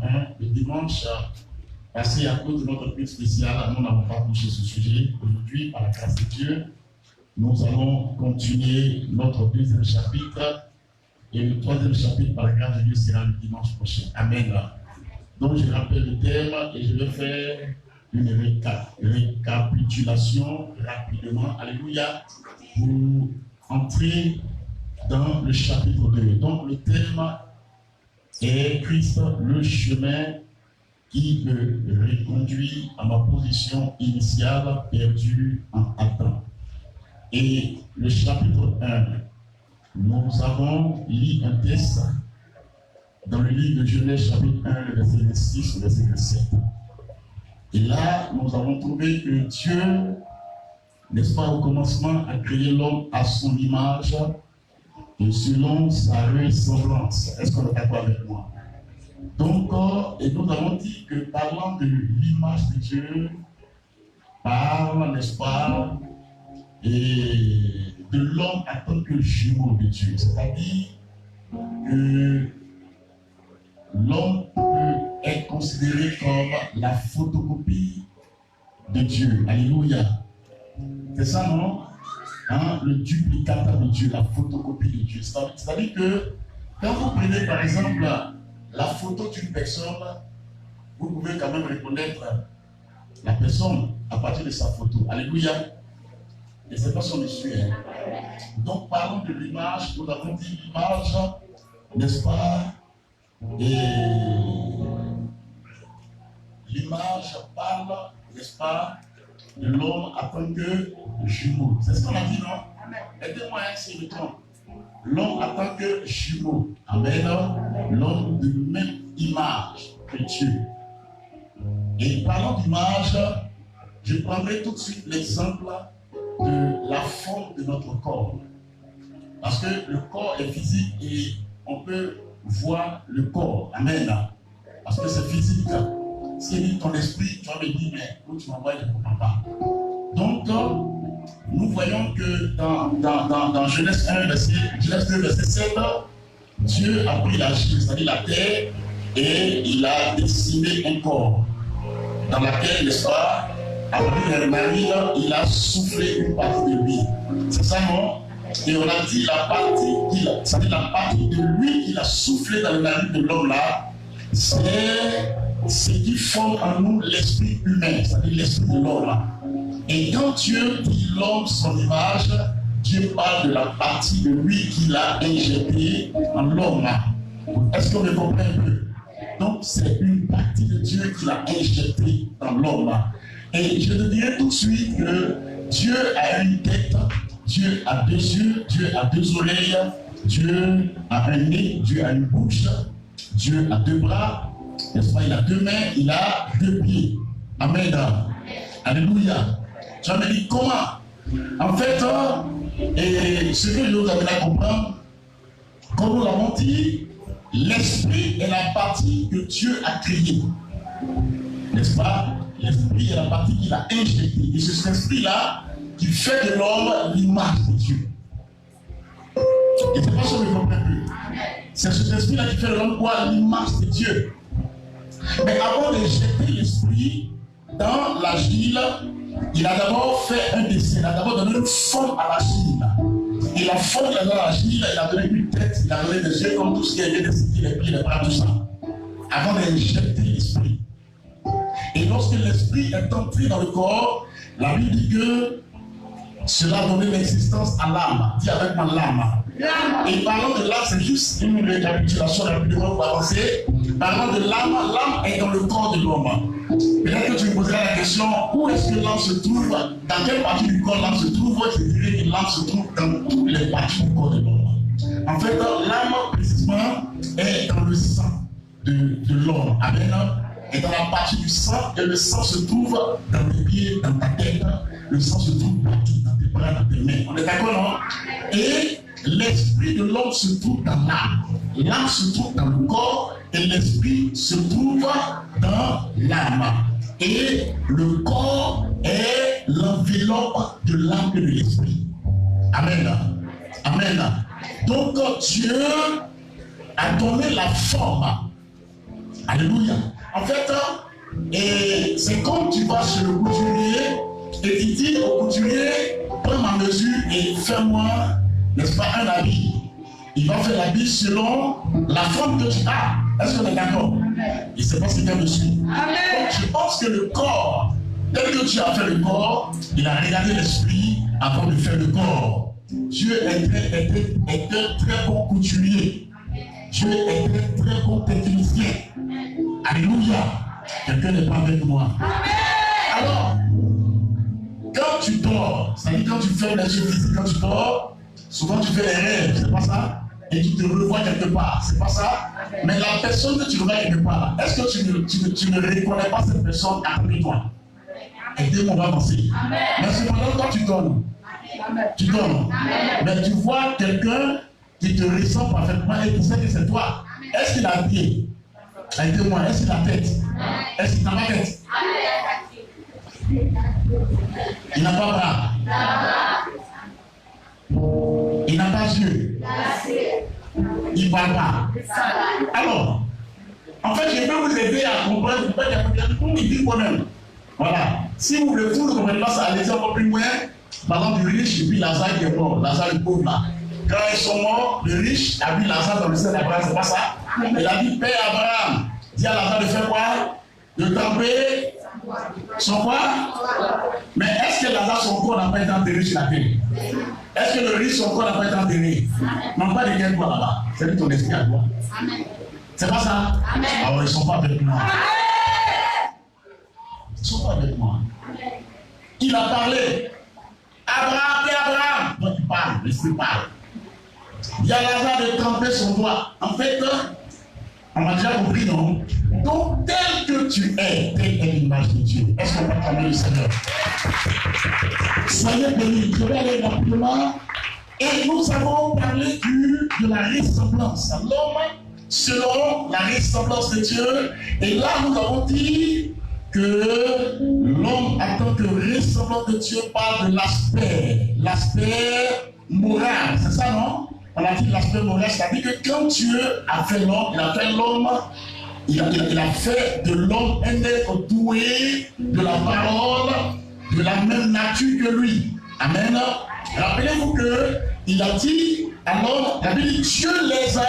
Hein. Le dimanche passé, à cause de notre culte spéciale, nous n'avons pas touché ce sujet. Aujourd'hui, par la grâce de Dieu, nous allons continuer notre deuxième chapitre. Et le troisième chapitre, par la grâce de Dieu, sera le dimanche prochain. Amen. Donc, je rappelle le thème et je vais faire une récapitulation rapidement. Alléluia. Pour entrer dans le chapitre 2. Donc, le thème est Christ, le chemin qui me reconduit à ma position initiale perdue en Adam. Et le chapitre 1, nous avons lu un texte dans le livre de Genèse, chapitre 1, le verset 26, le verset 7. Et là, nous avons trouvé que Dieu, n'est-ce pas, au commencement, a créé l'homme à son image et selon sa ressemblance. Est-ce qu'on est d'accord avec moi? Donc, et nous avons dit que parlant de l'image de Dieu, parle, n'est-ce pas, et de l'homme en tant que jumeau de Dieu. C'est-à-dire que l'homme peut être considéré comme la photocopie de Dieu. Alléluia. C'est ça, non? Hein? Le duplicateur de Dieu, la photocopie de Dieu. C'est-à-dire que quand vous prenez par exemple la photo d'une personne, vous pouvez quand même reconnaître la personne à partir de sa photo. Alléluia. Et c'est pas son issue. Hein. Donc parlons de l'image, nous avons dit l'image, n'est-ce pas? Et l'image parle, n'est-ce pas, de l'homme en tant que jumeau. C'est ce qu'on a dit, non? Aidez-moi si je me trompe. L'homme en tant que jumeau. Amen. L'homme de même image que Dieu. Et parlant d'image, je prendrai tout de suite l'exemple de la forme de notre corps. Parce que le corps est physique et on peut voir le corps. Amen. Parce que c'est physique. Si dit ton esprit, tu vas me dire, mais où tu m'envoies, je ne comprends pas. Donc, nous voyons que dans Genèse 1, Genèse 2, verset 7, Dieu a pris la gîte, c'est-à-dire la terre, et il a dessiné un corps dans laquelle, n'est-ce pas, après le mari, il a soufflé une partie de lui. C'est ça, non? Et on a dit la partie, c'est-à-dire la partie de lui qu'il a soufflé dans le mari de l'homme là, c'est ce qui forme en nous l'esprit humain, c'est-à-dire l'esprit de l'homme là. Et quand Dieu dit l'homme son image, Dieu parle de la partie de lui qu'il a injectée en l'homme là. Est-ce qu'on me comprend un peu? Donc c'est une partie de Dieu qu'il a injectée dans l'homme là. Et je te dirai tout de suite que Dieu a une tête, Dieu a deux yeux, Dieu a deux oreilles, Dieu a un nez, Dieu a une bouche, Dieu a deux bras, n'est-ce pas? Il a deux mains, il a deux pieds. Amen. Alléluia. Tu vas me dire comment? En fait, et ce que je vous amène à comprendre, comme nous l'avons dit, l'esprit est la partie que Dieu a créée. N'est-ce pas? L'esprit est la partie qu'il a injectée. Et c'est cet esprit-là qui fait de l'homme l'image de Dieu. Et c'est pas ça que je comprends plus. C'est cet esprit-là qui fait de l'homme quoi? L'image de Dieu. Mais avant de jeter l'esprit dans l'argile, il a d'abord fait un dessin. Il a d'abord donné une forme à l'argile. Et la forme qu'il a dans l'argile, il a donné une tête, il a donné des yeux comme tout ce qui est dessiné, les pieds, les bras, tout ça. Avant de jeter l'esprit. Et lorsque l'esprit est entré dans le corps, la Bible dit que cela a donné l'existence à l'âme. Dis avec moi l'âme. Et parlant de l'âme, c'est juste une récapitulation rapidement pour avancer. Parlant de l'âme, l'âme est dans le corps de l'homme. Peut-être que tu me poseras la question, où est-ce que l'âme se trouve? Dans quelle partie du corps l'âme se trouve? Je dirais que l'âme se trouve dans toutes les parties du corps de l'homme. En fait, l'âme, précisément, est dans le sang de l'homme. Amen. Et dans la partie du sang, et le sang se trouve dans tes pieds, dans ta tête, le sang se trouve partout, dans tes bras, dans tes mains. On est d'accord, non? Et l'esprit de l'homme se trouve dans l'âme. L'âme se trouve dans le corps et l'esprit se trouve dans l'âme. Et le corps est l'enveloppe de l'âme et de l'esprit. Amen. Amen. Donc Dieu a donné la forme à Alléluia. En fait, c'est comme tu vas chez le couturier et tu dis au couturier, prends ma mesure et fais-moi, n'est-ce pas, un habit. Il va faire l'habit selon la forme que tu as. Est-ce qu'on est d'accord? Il ne sait pas ce qu'il y a dessus. Donc je pense que le corps, tel que tu as fait le corps, il a regardé l'esprit avant de faire le corps. Dieu était un très bon couturier. Dieu était un très bon technicien. Alléluia. Quelqu'un n'est pas avec moi. Alors, quand tu dors, c'est-à-dire quand tu fais les yeux physiques, quand tu dors, souvent tu fais des rêves, c'est pas ça? Et tu te revois quelque part, c'est pas ça? Mais la personne que tu revois quelque part, est-ce que tu ne reconnais pas cette personne après toi? Aidez-moi, on va avancer. Mais cependant, quand tu donnes, mais tu vois quelqu'un qui te ressemble parfaitement et tu sais que c'est toi. Est-ce qu'il a pied? Aidez-moi, est-ce qu'il a tête? Est-ce qu'il n'a pas tête? Il n'a pas bras. Il n'a pas yeux. Il ne parle pas. Alors, en fait, je vais vous aider à comprendre pour me dire moi-même. Voilà. Si vous ne comprenez pas ça, allez-y un peu plus loin. Par exemple, le riche et puis Lazare qui est mort, Lazare le pauvre là. Quand ils sont morts, le riche a vu Lazare dans le sein d'Abraham, c'est pas ça? Il a dit, Père Abraham, dis à Lazare de faire quoi? De tremper son quoi? Mais est-ce que Lazare, son corps n'a pas été enterré sur la terre? Est-ce que le riche, son corps n'a pas été enterré? Non, pas de quel quoi là-bas? C'est de ton esprit à toi. C'est pas ça? Alors, ils ne sont pas avec moi. Ils ne sont pas avec moi. Il a parlé. Abraham, Père Abraham. Donc il parle, l'esprit parle. Il y a Lazare de tremper son doigt. En fait, on m'a déjà compris, non? Donc, tel que tu es, telle est l'image de Dieu. Est-ce qu'on peut acclamer le Seigneur? Soyez bénis. Je vais aller rapidement. Et nous avons parlé de la ressemblance. L'homme, selon la ressemblance de Dieu. Et là, nous avons dit que l'homme, en tant que ressemblant de Dieu, parle de l'aspect moral. C'est ça, non? On a dit l'aspect moral, c'est-à-dire que quand Dieu a fait l'homme, il a fait l'homme, il a fait de l'homme un être doué de la parole, de la même nature que lui. Amen. Rappelez-vous qu'il a dit à l'homme, il a dit Dieu les a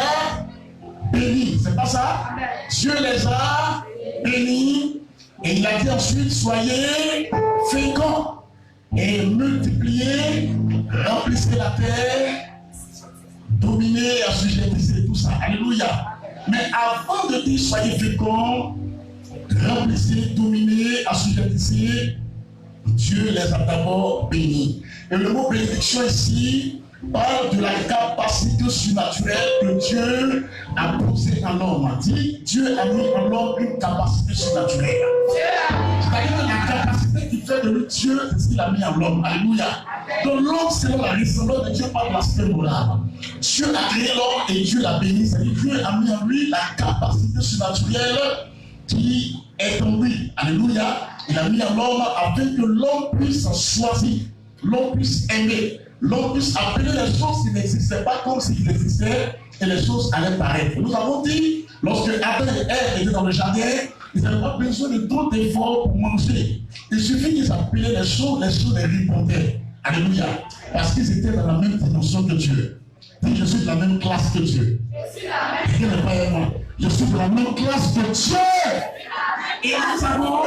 bénis. C'est pas ça? Dieu les a bénis. Et il a dit ensuite, soyez féconds et multipliez, remplissez la terre, dominez, assujettissez, tout ça. Alléluia. Mais avant de dire soyez féconds, remplissez, dominez, assujettissez, Dieu les a d'abord bénis. Et le mot bénédiction ici parle de la capacité surnaturelle que Dieu a posée en l'homme. Dieu a mis en l'homme une capacité surnaturelle. C'est-à-dire que la capacité qui fait de lui Dieu, c'est ce qu'il a mis en l'homme. Alléluia. Donc l'homme, selon la ressemblance de Dieu, par l'aspect moral. Dieu a créé l'homme et Dieu l'a béni. C'est-à-dire que Dieu a mis en lui la capacité surnaturelle qui est en lui. Alléluia. Il a mis en l'homme afin que l'homme puisse choisir, l'homme puisse aimer, l'homme puisse appeler les choses qui n'existaient pas comme s'ils existaient et les choses allaient paraître. Nous avons dit, lorsque Adam et Ève étaient dans le jardin, ils n'avaient pas besoin de trop d'efforts pour manger. Il suffit qu'ils appelaient les choses les répondaient. Alléluia. Parce qu'ils étaient dans la même dimension que Dieu. Dis, je suis de la même classe que Dieu. Quelqu'un n'est pas avec moi. Je suis de la même classe que Dieu. Et nous avons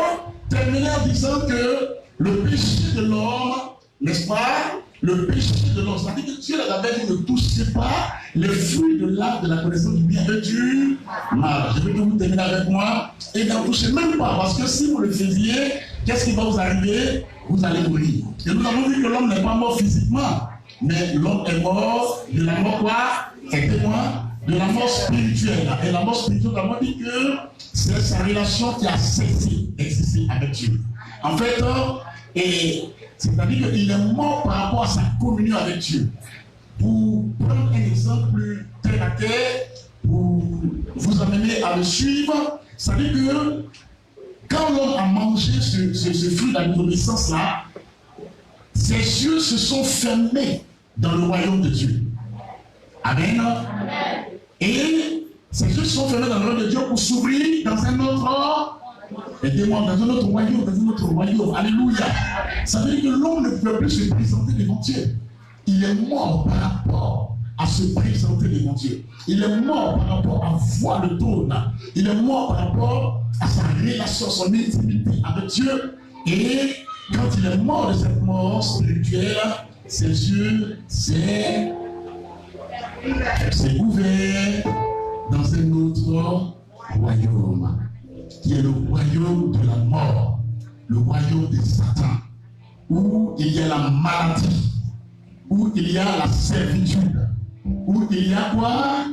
terminé en disant que le péché de l'homme, n'est-ce pas? Le péché de l'homme, c'est-à-dire que Dieu avait dit ne touchez pas les fruits de l'arbre de la connaissance du bien et du mal. Je veux que vous terminez avec moi et n'en touchez même pas, parce que si vous le faisiez, qu'est-ce qui va vous arriver? Vous allez mourir. Et nous avons vu que l'homme n'est pas mort physiquement, mais l'homme est mort de la mort quoi? Aidez-moi. De la mort spirituelle. Et la mort spirituelle, on dit que c'est sa relation qui a cessé d'exister avec Dieu. En fait, c'est-à-dire qu'il est mort par rapport à sa communion avec Dieu. Pour prendre un exemple terre à terre, pour vous amener à le suivre, c'est-à-dire que quand l'homme a mangé ce fruit de la connaissance-là, ses yeux se sont fermés dans le royaume de Dieu. Amen. Et Ces yeux sont fermés dans le royaume de Dieu pour s'ouvrir dans un autre. Aidez-moi, dans un autre royaume, dans un autre royaume. Alléluia. Ça veut dire que l'homme ne peut plus se présenter devant Dieu. Il est mort par rapport à se présenter devant Dieu. Il est mort par rapport à voir le trône. Il est mort par rapport à sa relation, son intimité avec Dieu. Et quand il est mort de cette mort spirituelle, ses yeux s'est ouvert dans un autre royaume, qui est le royaume de la mort, le royaume de Satan, où il y a la maladie, où il y a la servitude, où il y a quoi?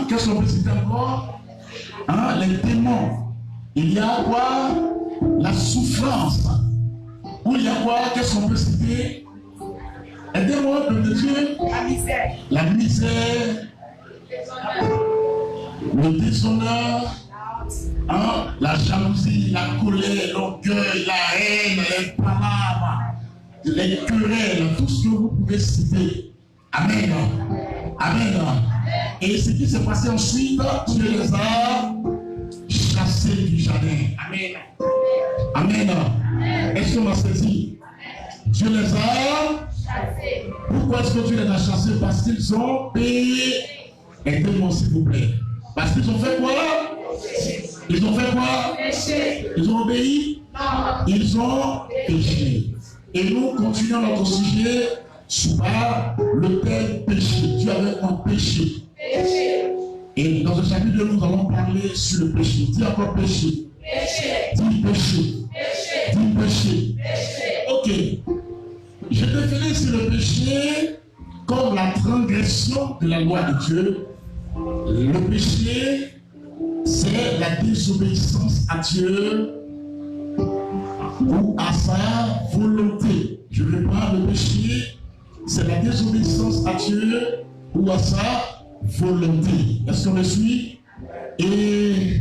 Qu'est-ce qu'on peut citer encore? Les démons. Il y a quoi? La souffrance. Où il y a quoi? Qu'est-ce qu'on peut citer? Aidez-moi, peuple de Dieu. La misère. La misère. Le déshonneur. La jalousie, la colère, l'orgueil, la haine, les palabres, les querelles, tout ce que vous pouvez citer. Amen. Amen. Et ce qui s'est passé ensuite, Dieu les a chassés du jardin. Amen. Amen. Est-ce qu'on a saisi? Dieu les a chassés. Pourquoi est-ce que Dieu les a chassés? Parce qu'ils ont payé. Aidez-moi s'il vous plaît. Parce qu'ils ont fait quoi? Ils ont fait quoi? Péché. Ils ont obéi? Non. Ils ont péché. Et nous continuons notre sujet sur le thème péché. Dieu avait un péché. Péché. Et dans ce chapitre, nous allons parler sur le péché. Dis encore péché. Péché. Dis péché. Péché. Dis péché. Péché. Ok. Je définis sur le péché comme la transgression de la loi de Dieu. Le péché, c'est la désobéissance à Dieu ou à sa volonté. Je reprends, le péché, c'est la désobéissance à Dieu ou à sa volonté. Est-ce qu'on me suit? Et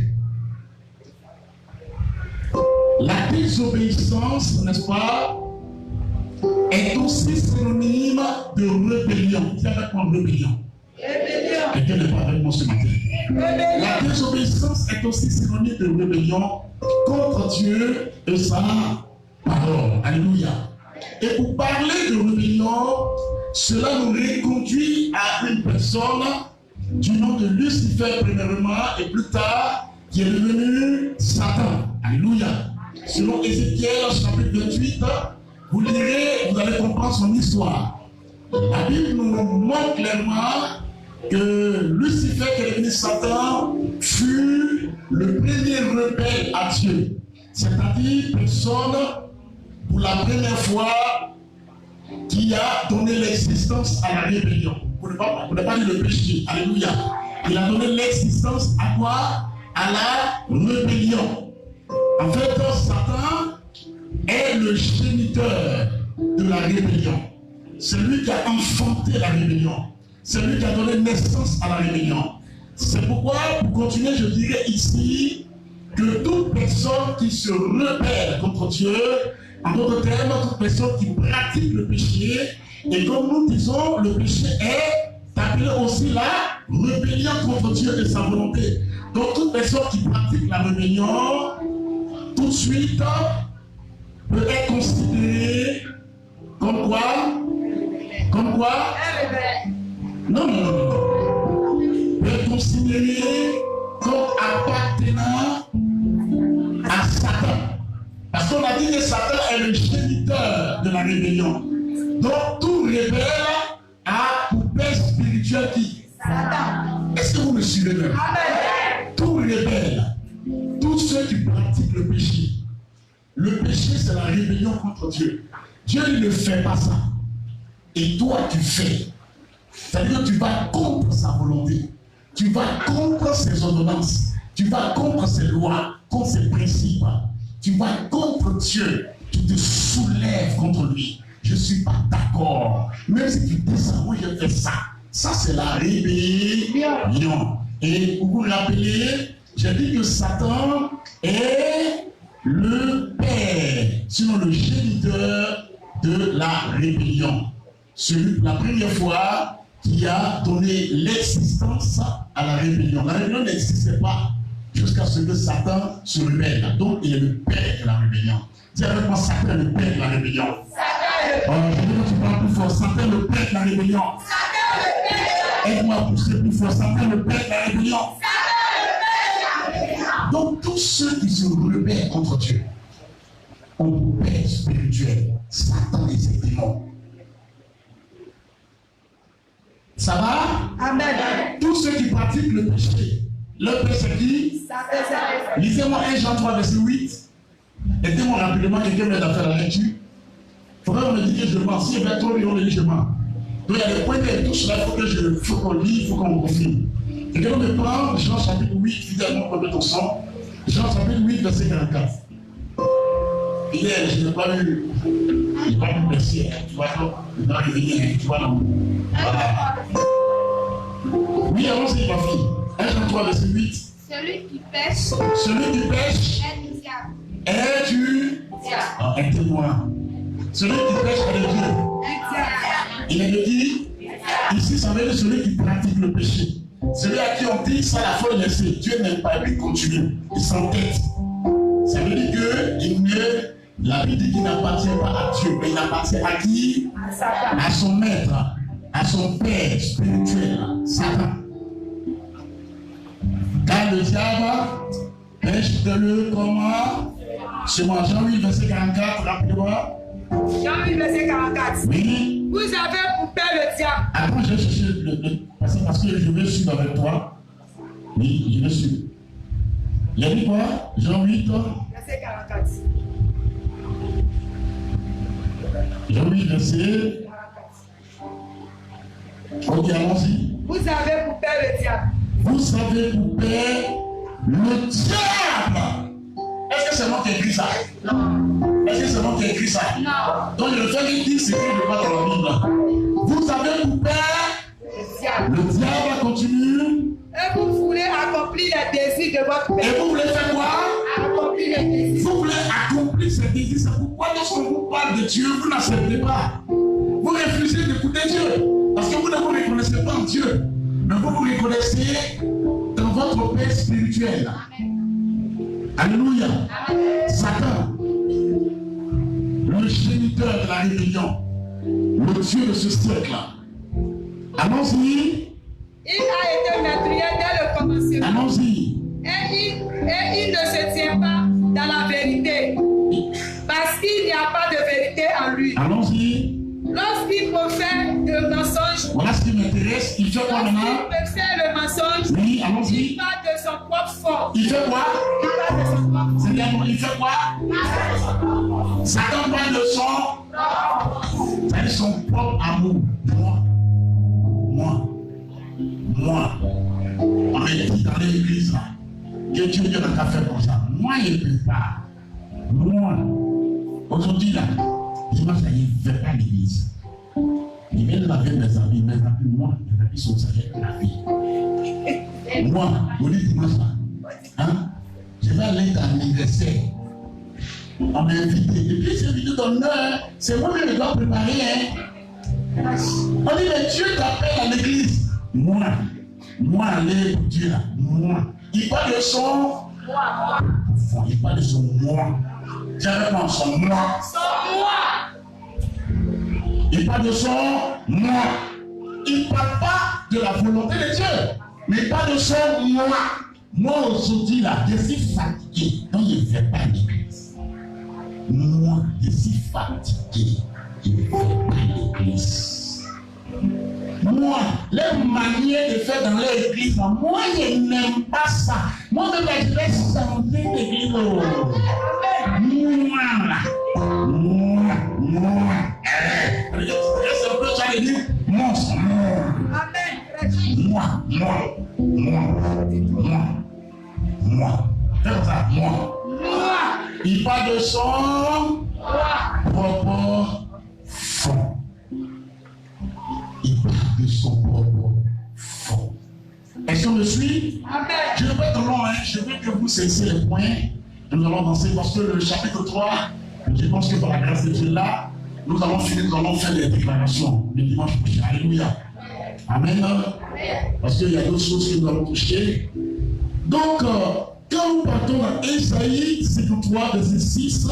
la désobéissance, n'est-ce pas, est aussi synonyme de rébellion. Dis avec moi rébellion. Quelqu'un n'est pas avec moi ce matin. La désobéissance est aussi synonyme de rébellion contre Dieu et sa parole. Alléluia. Et pour parler de rébellion, cela nous reconduit à une personne du nom de Lucifer premièrement et plus tard qui est devenu Satan. Alléluia. Selon Ézéchiel chapitre 28, vous lirez, vous allez comprendre son histoire. La Bible nous montre clairement que Lucifer, qui est devenu Satan, fut le premier rebelle à Dieu. C'est-à-dire personne, pour la première fois, qui a donné l'existence à la rébellion. Pour ne pas dire le péché. Alléluia. Il a donné l'existence à quoi? À la rébellion. En fait, Satan est le géniteur de la rébellion. C'est lui qui a enfanté la rébellion. C'est lui qui a donné naissance à la rébellion. C'est pourquoi, pour continuer, je dirais ici que toute personne qui se rebelle contre Dieu, en d'autres termes, toute personne qui pratique le péché, et comme nous disons, le péché est appelé aussi la rébellion contre Dieu et sa volonté. Donc toute personne qui pratique la rébellion, tout de suite, peut être considérée comme quoi? Comme quoi? Non. Peut être considérée comme appartenant à Satan. Parce qu'on a dit que Satan est le géniteur de la rébellion. Donc tout rebelle a pour père spirituel qui? Satan. Est-ce que vous me suivez même? Tout rebelle, tous ceux qui pratiquent le péché. Le péché, c'est la rébellion contre Dieu. Dieu ne fait pas ça. Et toi, tu fais. C'est-à-dire que tu vas contre sa volonté. Tu vas contre ses ordonnances. Tu vas contre ses lois, contre ses principes. Tu vas contre Dieu. Tu te soulèves contre lui. Je ne suis pas d'accord. Même si tu dis ça, oui, je fais ça. Ça, c'est la rébellion. Et pour vous rappeler, j'ai dit que Satan est le père, sinon le géniteur de la rébellion. La première fois qui a donné l'existence à la rébellion. La rébellion n'existait pas jusqu'à ce que Satan se rebelle. Donc, il est le père de la rébellion. Dis avec moi, Satan est le père de la rébellion. Je veux que tu parles plus fort. Satan est le père de la rébellion. Aide-moi à pousser plus fort. Satan est le père de la rébellion. Donc, tous ceux qui se rebellent contre Dieu ont père spirituel. Satan et ses démons. Ça va? Amen. Tous ceux qui pratiquent le péché. Le péché c'est qui? Lisez-moi 1 Jean 3, verset 8. Aidez-moi rapidement, quelqu'un m'aide à faire la lecture. Il faudrait me dire que je mens. Si il y avait trop, on le dit je mens. Donc il y a des points de tout cela, il faut qu'on lit, il faut qu'on confirme. Quelqu'un me prend Jean chapitre 8, fidèlement pour mettre ton sang. Jean chapitre 8, verset 44. Hier, je n'ai pas vu. Je n'ai pas vu merci. Tu vois, il va revenir, tu vois, non. Voilà. Oui, allons-y, ma fille. 1 Jean 3, verset 8. Celui qui pêche. Celui qui pêche. Est du diable. Est du diable. Aidez-moi. Celui qui pêche est de Dieu. Il est de qui? Ici, ça veut dire celui qui pratique le péché. Celui à qui on dit ça, la foi est laissée. Dieu n'aime pas, lui continue. Il s'entête. Ça veut dire que la Bible dit qu'il n'appartient pas à Dieu, mais il appartient à qui? À son maître, à son père spirituel, Satan. Car le diable pêche de le comment? C'est moi, Jean 8, verset 44, rappelez-moi. Jean 8, verset 44. Oui. Vous avez pour père le diable. Attends, je vais chercher le parce que je vais suivre avec toi. Oui, je vais suivre. Il a dit quoi? Jean 8, verset 44. Jean 8, verset 44. Ok, allons-y. Vous avez pour père le diable. Vous avez pour père le diable. Est-ce que c'est moi qui ai écrit ça? Non. Est-ce que c'est moi qui ai écrit ça? Non. Donc le fait qu'il dit c'est qu'il ne pas dans la Bible. Vous avez pour père le diable continue. Et vous voulez accomplir les désirs de votre père. Et vous voulez faire quoi? Accomplir les désirs. Vous voulez accomplir ces désirs. C'est pourquoi lorsqu'on vous parle de Dieu, vous n'acceptez pas. Vous refusez d'écouter Dieu. Parce que vous ne vous reconnaissez pas en Dieu. Mais vous vous reconnaissez dans votre père spirituel. Alléluia. Satan, le géniteur de la rébellion, le Dieu de ce siècle. Allons-y. Il a été meurtrier dès le commencement. Allons-y. Et il ne se tient pas dans la vérité. Parce qu'il n'y a pas de vérité en lui. Allons-y. Lorsqu'il profère le mensonge, Voilà ce qui m'intéresse. Il fait quoi maintenant? lorsqu'il profère le mensonge, Oui, allons-y. il parle de son propre force. Il fait quoi? Il parle de son propre force. C'est-à-dire, il fait quoi? Satan parle de son. C'est son propre amour. Moi. On m'a dit dans l'église là, que Dieu n'a qu'à faire comme ça. Moi, il ne peut pas. Moi. Aujourd'hui là, dimanche, il ne fait pas l'église. Il vient de laver mes amis, moi, mes amis sont sérieux de la vie. Moi, au dimanche là, hein, je vais aller dans l'anniversaire. On m'a invité. Et puis, c'est vidéo d'honneur, c'est moi-même qui dois préparer. Hein. On dit, mais Dieu t'appelle à l'église. Moi, aller pour Dieu là, moi. Il parle de son. Il parle de son moi. J'avais pas son moi. Il parle de son moi. Il ne parle pas de la volonté de Dieu, mais il parle de son moi. Moi aujourd'hui là, je suis fatigué, donc je ne vais pas à l'église. Moi, je suis fatigué, je ne vais pas à l'église. Moi, les manières de faire dans l'église, moi je n'aime pas ça. Moi je vais sentir l'église. Moi. C'est un peu ça de dire monstre. Moi. Fais ça, moi. Il parle de son propre fond. Il parle de son propre fond. Est-ce qu'on me suit? Je ne vais pas être long, hein. Je veux que vous cessiez les points. Nous allons avancer parce que le chapitre 3, je pense que par la grâce de Dieu là, nous allons finir, nous allons faire des déclarations le dimanche prochain. Alléluia. Amen. Parce qu'il y a d'autres choses que nous allons toucher. Donc, quand nous partons dans Ésaïe 53, verset 6,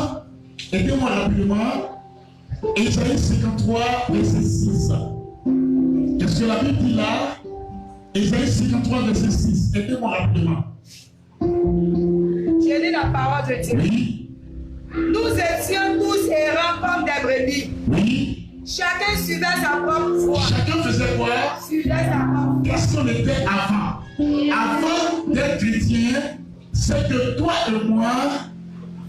aidez-moi rapidement. Ésaïe 53, verset 6. Qu'est-ce que la Bible dit là? Ésaïe 53, verset 6. Aidez-moi rapidement. J'ai lu la parole de Dieu. Oui. Nous étions tous errants comme des brebis. Oui. Chacun suivait sa propre voie. Chacun faisait quoi? Suivait sa propre voie. Qu'est-ce qu'on était avant? Avant d'être chrétien, c'est que toi et moi,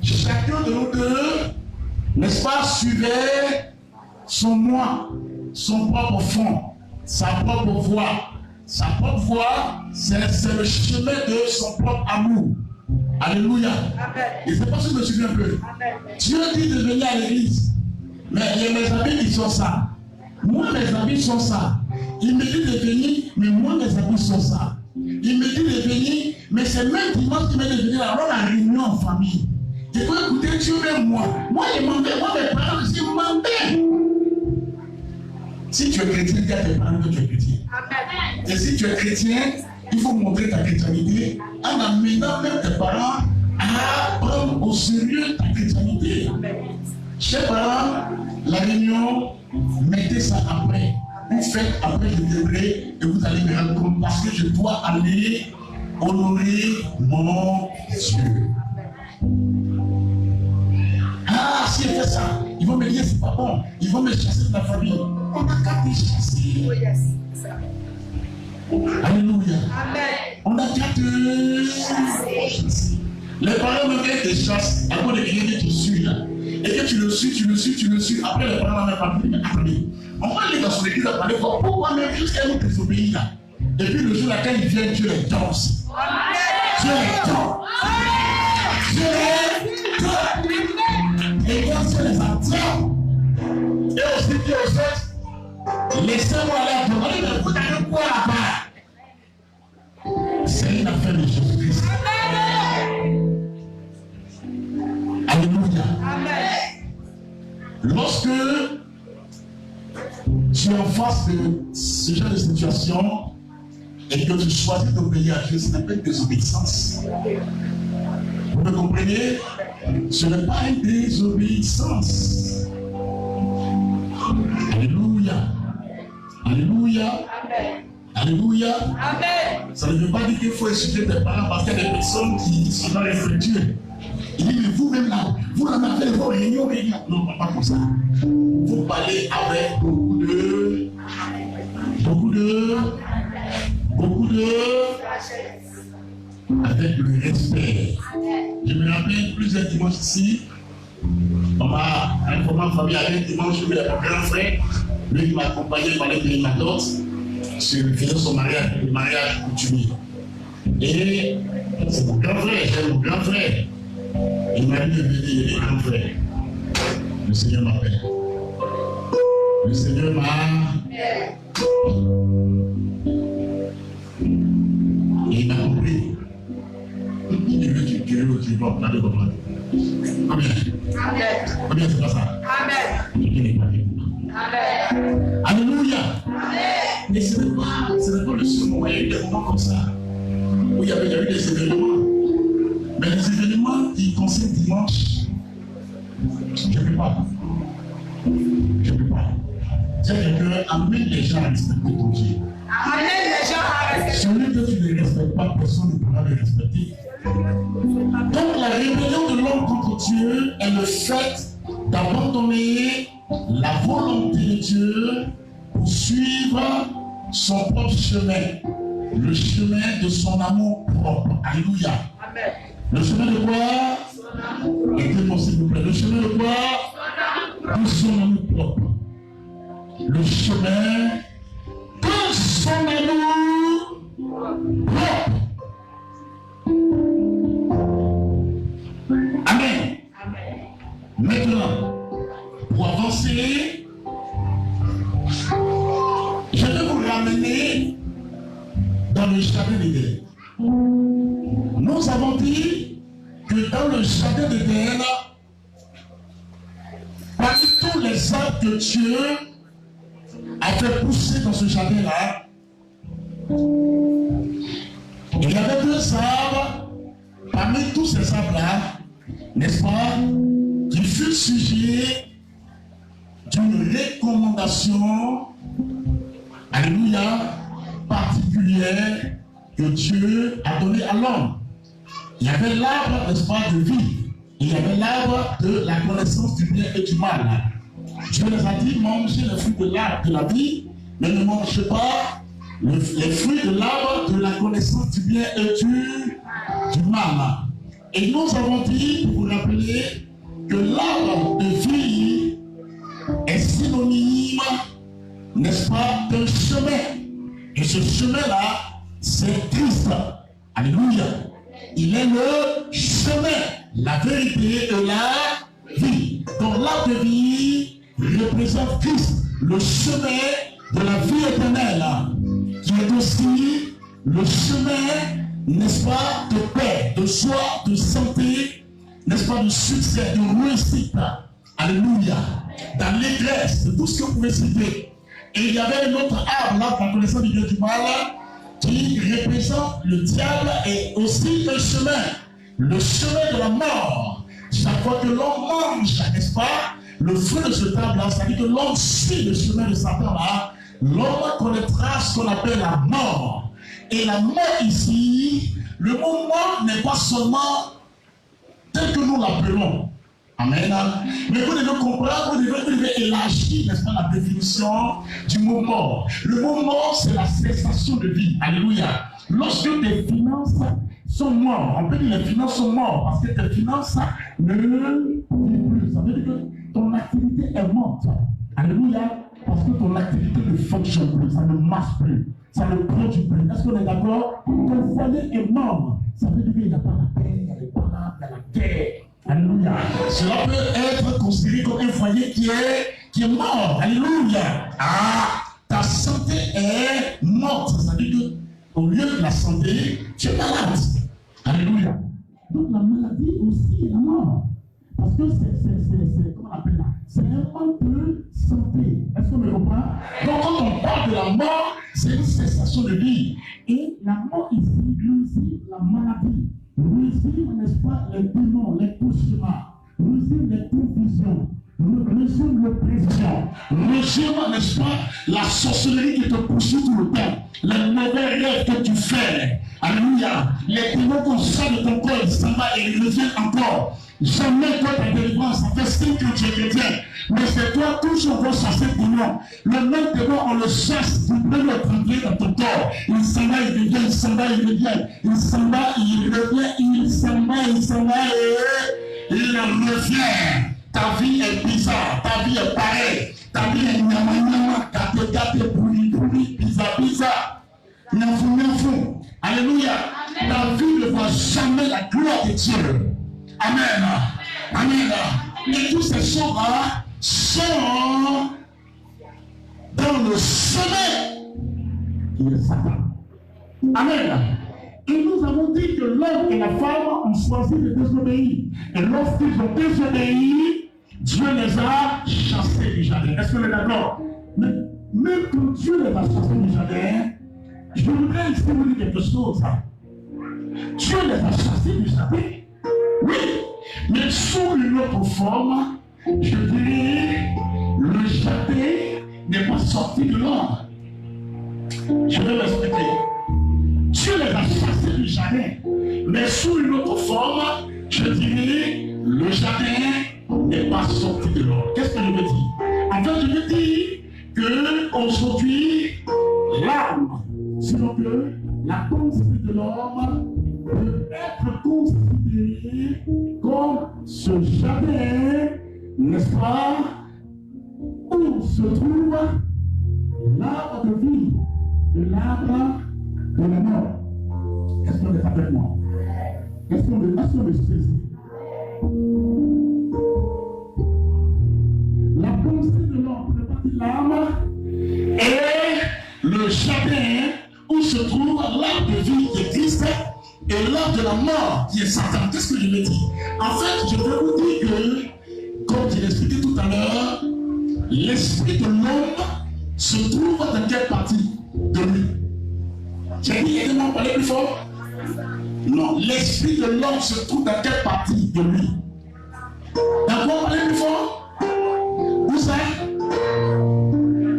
chacun de nous deux, n'est-ce pas, suivait son moi, son propre fond, sa propre voie. Sa propre voie, c'est le chemin de son propre amour. Alléluia. Amen. Et c'est pas ce que je me souviens un peu. Amen. Dieu dit de venir à l'église. Mais il y a mes amis qui sont ça. Moi, mes amis sont ça. Il me dit de venir, mais moi, mes amis sont ça. Il me dit de venir, mais c'est même dimanche qui me dit de venir avoir la réunion en famille. Il faut écouter Dieu même moi. Moi, je m'en vais. Moi, mes parents, je m'en vais. Si tu es chrétien, dis à tes parents que tu es chrétien. Amen. Et si tu es chrétien, il faut montrer ta chrétienté en amenant même tes parents à prendre au sérieux ta chrétienté. Chers parents, la réunion, mettez ça après. Vous faites après, je viendrai et vous allez me rendre compte parce que je dois aller honorer mon Dieu. Ah, si je fais ça, ils vont me dire c'est pas bon. Ils vont me chasser de la famille. On n'a qu'à te chasser. Oh yes. Alléluia. Amen. On n'a qu'à te chasser. Les parents me mettent des chasses à cause de quelqu'un que tu suis là. Et que tu le suis. Après, les parents n'ont pas pu appeler. On va aller dans son église à parler pour pourquoi même jusqu'à nous désobéir là. Et puis le jour là, quand il vient, Dieu les danse. Dieu les danse. Dieu les danse. Et quand Dieu les attend, et aussi Dieu aux autres, laissez-moi aller demander, mais vous avez quoi là-bas? C'est une affaire de Jésus-Christ. Alléluia. Amen. Lorsque tu es en face de ce genre de situation et que tu choisis d'obéir à Dieu, ce n'est pas une désobéissance. Vous me comprenez? Ce n'est pas une désobéissance. Alléluia. Alléluia. Amen. Alléluia. Amen. Ça ne veut pas dire qu'il faut insulter tes parents parce qu'il y a des personnes qui sont dans les fructueux. Il dit, mais vous-même là, vous en avez vos réunions. Non, pas comme ça. Vous parlez avec beaucoup de avec le respect. Je me rappelle plusieurs dimanches ici, on m'a informé en famille avec dimanche, je vais mon grand frère, lui qui m'a accompagné par les ma tante, faisant son mariage, le mariage coutumier. Et c'est mon grand frère, c'est mon grand frère. Il m'a dit de venir, les grands frères. Le Seigneur m'appelle. Le Seigneur m'a. Et il m'a compris. Tu dois parler comme ça. Combien? Amen. Combien c'est pas ça? Amen. Il n'est pas dit. Amen. Alléluia. Amen. Mais ce n'est pas le seul moment. Il y a eu des moments comme ça. Où il y a eu des événements. Mais les événements qui concernent dimanche, je ne peux pas. Je ne peux pas. C'est que amène les gens à respecter ton Dieu. Amène les gens à respecter. Celui que tu ne respectes pas, personne ne pourra le respecter. Donc la rébellion de l'homme contre Dieu est le fait d'abandonner la volonté de Dieu pour suivre son propre chemin, le chemin de son amour propre. Alléluia. Amen. Le chemin de quoi? Aidez-moi s'il vous plaît. Le chemin de quoi? De son amour propre. Le chemin de son amour propre. Amen. Maintenant, pour avancer, je vais vous ramener dans le jardin d'Éden. Nous avons dit que dans le jardin d'Éden, parmi tous les arbres que Dieu a fait pousser dans ce jardin-là, Il y avait 2 arbres, parmi tous ces arbres-là, n'est-ce pas, qui furent sujet d'une recommandation, alléluia, particulière que Dieu a donnée à l'homme. Il y avait l'arbre, n'est-ce pas, de vie. Et il y avait l'arbre de la connaissance du bien et du mal. Dieu les a dit, mangez les fruits de l'arbre de la vie, mais ne mangez pas les fruits de l'arbre de la connaissance du bien et du mal. Et nous avons dit, pour vous rappeler, que l'arbre de vie est synonyme, n'est-ce pas, d'un chemin. Et ce chemin-là, c'est Christ. Alléluia. Il est le chemin, la vérité et la vie. Donc l'arbre de vie représente Christ, le chemin de la vie éternelle, qui est aussi le chemin, n'est-ce pas, de paix, de joie, de santé, n'est-ce pas, de succès, de réussite. Alléluia. Dans l'église, de tout ce que vous pouvez citer. Et il y avait un autre arbre là, la connaissance du bien et du mal, qui représente le diable et aussi le chemin de la mort. Chaque fois que l'on mange, n'est-ce pas, le fruit de ce arbre-là, ça veut dire que l'on suit le chemin de Satan-là, l'homme connaîtra ce qu'on appelle la mort. Et la mort ici, le mot mort n'est pas seulement tel que nous l'appelons. Amen. Mais vous devez comprendre, vous devez élargir, n'est-ce pas, la définition du mot mort. Le mot mort, c'est la cessation de vie. Alléluia. Lorsque tes finances sont mortes, on peut dire que les finances sont mortes parce que tes finances ne vivent plus. Ça veut dire que ton activité est morte. Alléluia. Parce que ton activité ne fonctionne plus, ça ne marche plus, ça ne produit plus. Est-ce qu'on est d'accord? Ton foyer est mort. Ça veut dire qu'il n'y a pas la paix, il n'y a pas la guerre. Alléluia. Cela peut être considéré comme un foyer qui est mort. Alléluia. Ah, ta santé est morte. Ça veut dire qu'au lieu de la santé, tu es malade. Alléluia. Donc la maladie aussi est la mort. Parce que c'est comment on appelle ça? C'est un manque de santé. Est-ce qu'on me comprend? Donc quand on parle de la mort, c'est une cessation de vie. Et la mort ici, nous aussi, la maladie. Résume, n'est-ce pas, les démons, les cauchemars, résume les confusions, résume l'oppression, résume, n'est-ce pas, la sorcellerie qui te poursuit tout le temps, les mauvais rêves que tu fais. Alléluia. Les démons qu'on sort de ton corps, ils s'en vont et ils reviennent encore. Jamais toi ta délivrance, ça fait 5 ans que tu es chrétien, mais c'est toi toujours va chercher le démon. Le même démon, on le cherche, tu peux le trembler dans ton corps. Il s'en va, il revient, il s'en va, il revient. Il s'en va, il revient, il s'en va, il s'en va et il revient. Ta vie est bizarre, ta vie est pareille. Ta vie est nyama, gâté, bouli, bizarre. Nyafou. Alléluia. Ta vie ne voit jamais la gloire de Dieu. Amen. Et toutes ces choses-là sont dans le chemin qui est Satan. Amen. Et nous avons dit que l'homme et la femme ont choisi de désobéir. Et lorsqu'ils ont désobéi, Dieu les a chassés du jardin. Est-ce qu'on est d'accord? Mais même quand Dieu les a chassés du jardin, je voudrais ici vous dire quelque chose. Dieu les a chassés du jardin. Oui, mais sous une autre forme, je dirais, le jardin n'est pas sorti de l'homme. Je vais m'expliquer. Dieu les a chassés du jardin, mais sous une autre forme, je dirais, le jardin n'est pas sorti de l'homme. Qu'est-ce que je veux dire? En fait, je veux dire qu'aujourd'hui, l'âme, sinon que la pensée de l'homme peut être considéré comme ce jardin, n'est-ce pas, où se trouve l'arbre de vie et l'arbre de la mort. Est-ce qu'on est avec moi? Est-ce qu'on me saisit? La pensée de l'homme, ne pas dire l'âme, et le jardin où se trouve l'arbre de vie de Christ et l'arbre de la mort qui est Satan. Qu'est-ce que je veux dire? En fait, je veux vous dire que, comme je l'ai expliqué tout à l'heure, l'esprit de l'homme se trouve dans quelle partie de lui? J'ai dit, aidez-moi à parler plus fort. Non, l'esprit de l'homme se trouve dans quelle partie de lui? Dans quoi parler plus fort? Où ça?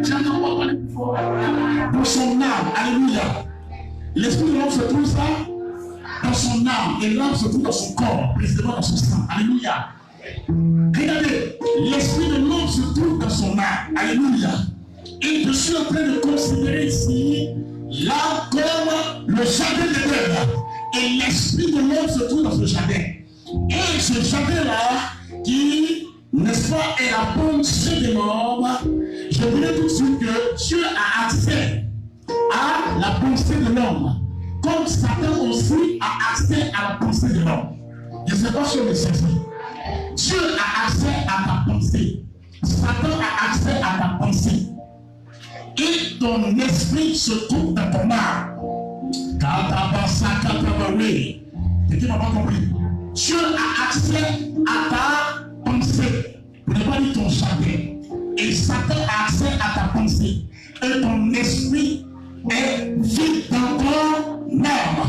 J'entends pas parler plus fort. Dans son âme, alléluia. L'esprit de l'homme se trouve ça dans son âme, et l'âme se trouve dans son corps, précisément dans son sang, alléluia. Regardez, l'esprit de l'homme se trouve dans son âme, alléluia. Et je suis en train de considérer ici l'âme comme le jardin d'Éden. Et l'esprit de l'homme se trouve dans ce jardin. Et ce jardin-là, qui, n'est-ce pas, est la pensée de l'homme, je dirais tout de suite que Dieu a accès à la pensée de l'homme. Comme Satan aussi a accès à la pensée de l'homme. Je ne sais pas si on est saisi. Dieu a accès à ta pensée. Satan a accès à ta pensée. Et ton esprit se trouve dans ton âme. Quelqu'un n'a pas compris. Dieu a accès à ta pensée. Vous n'avez pas dit ton jardin. Et Satan a accès à ta pensée. Et ton esprit est vide dans ton âme.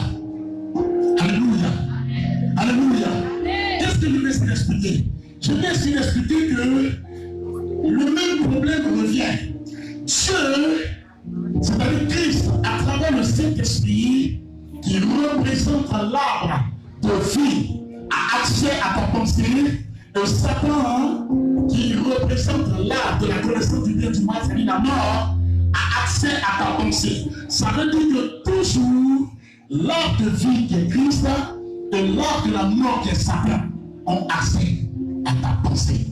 Alléluia. Alléluia. Qu'est-ce que je vais essayer d'expliquer? Je vais essayer d'expliquer que le même problème revient. Dieu, c'est-à-dire Christ, à travers le Saint-Esprit, qui représente l'arbre de vie, a accès à ta pensée, et Satan, qui représente l'arbre de la connaissance du bien du mal, c'est-à-dire la mort, a accès à ta pensée. Ça veut dire que toujours, l'arbre de vie qui est Christ et l'arbre de la mort qui est Satan ont accès à ta pensée.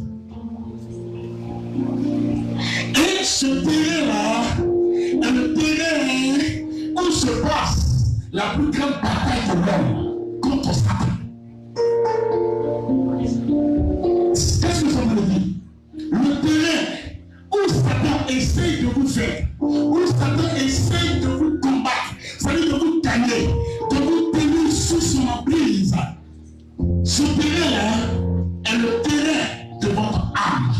Et ce terrain-là est le terrain où se passe la plus grande bataille de l'homme contre Satan. Qu'est-ce que ça veut dire? Le terrain où Satan essaye de vous faire, où Satan essaye de vous combattre, c'est-à-dire de vous gagner, de vous tenir sous son emprise. Ce terrain-là est le terrain de votre âme.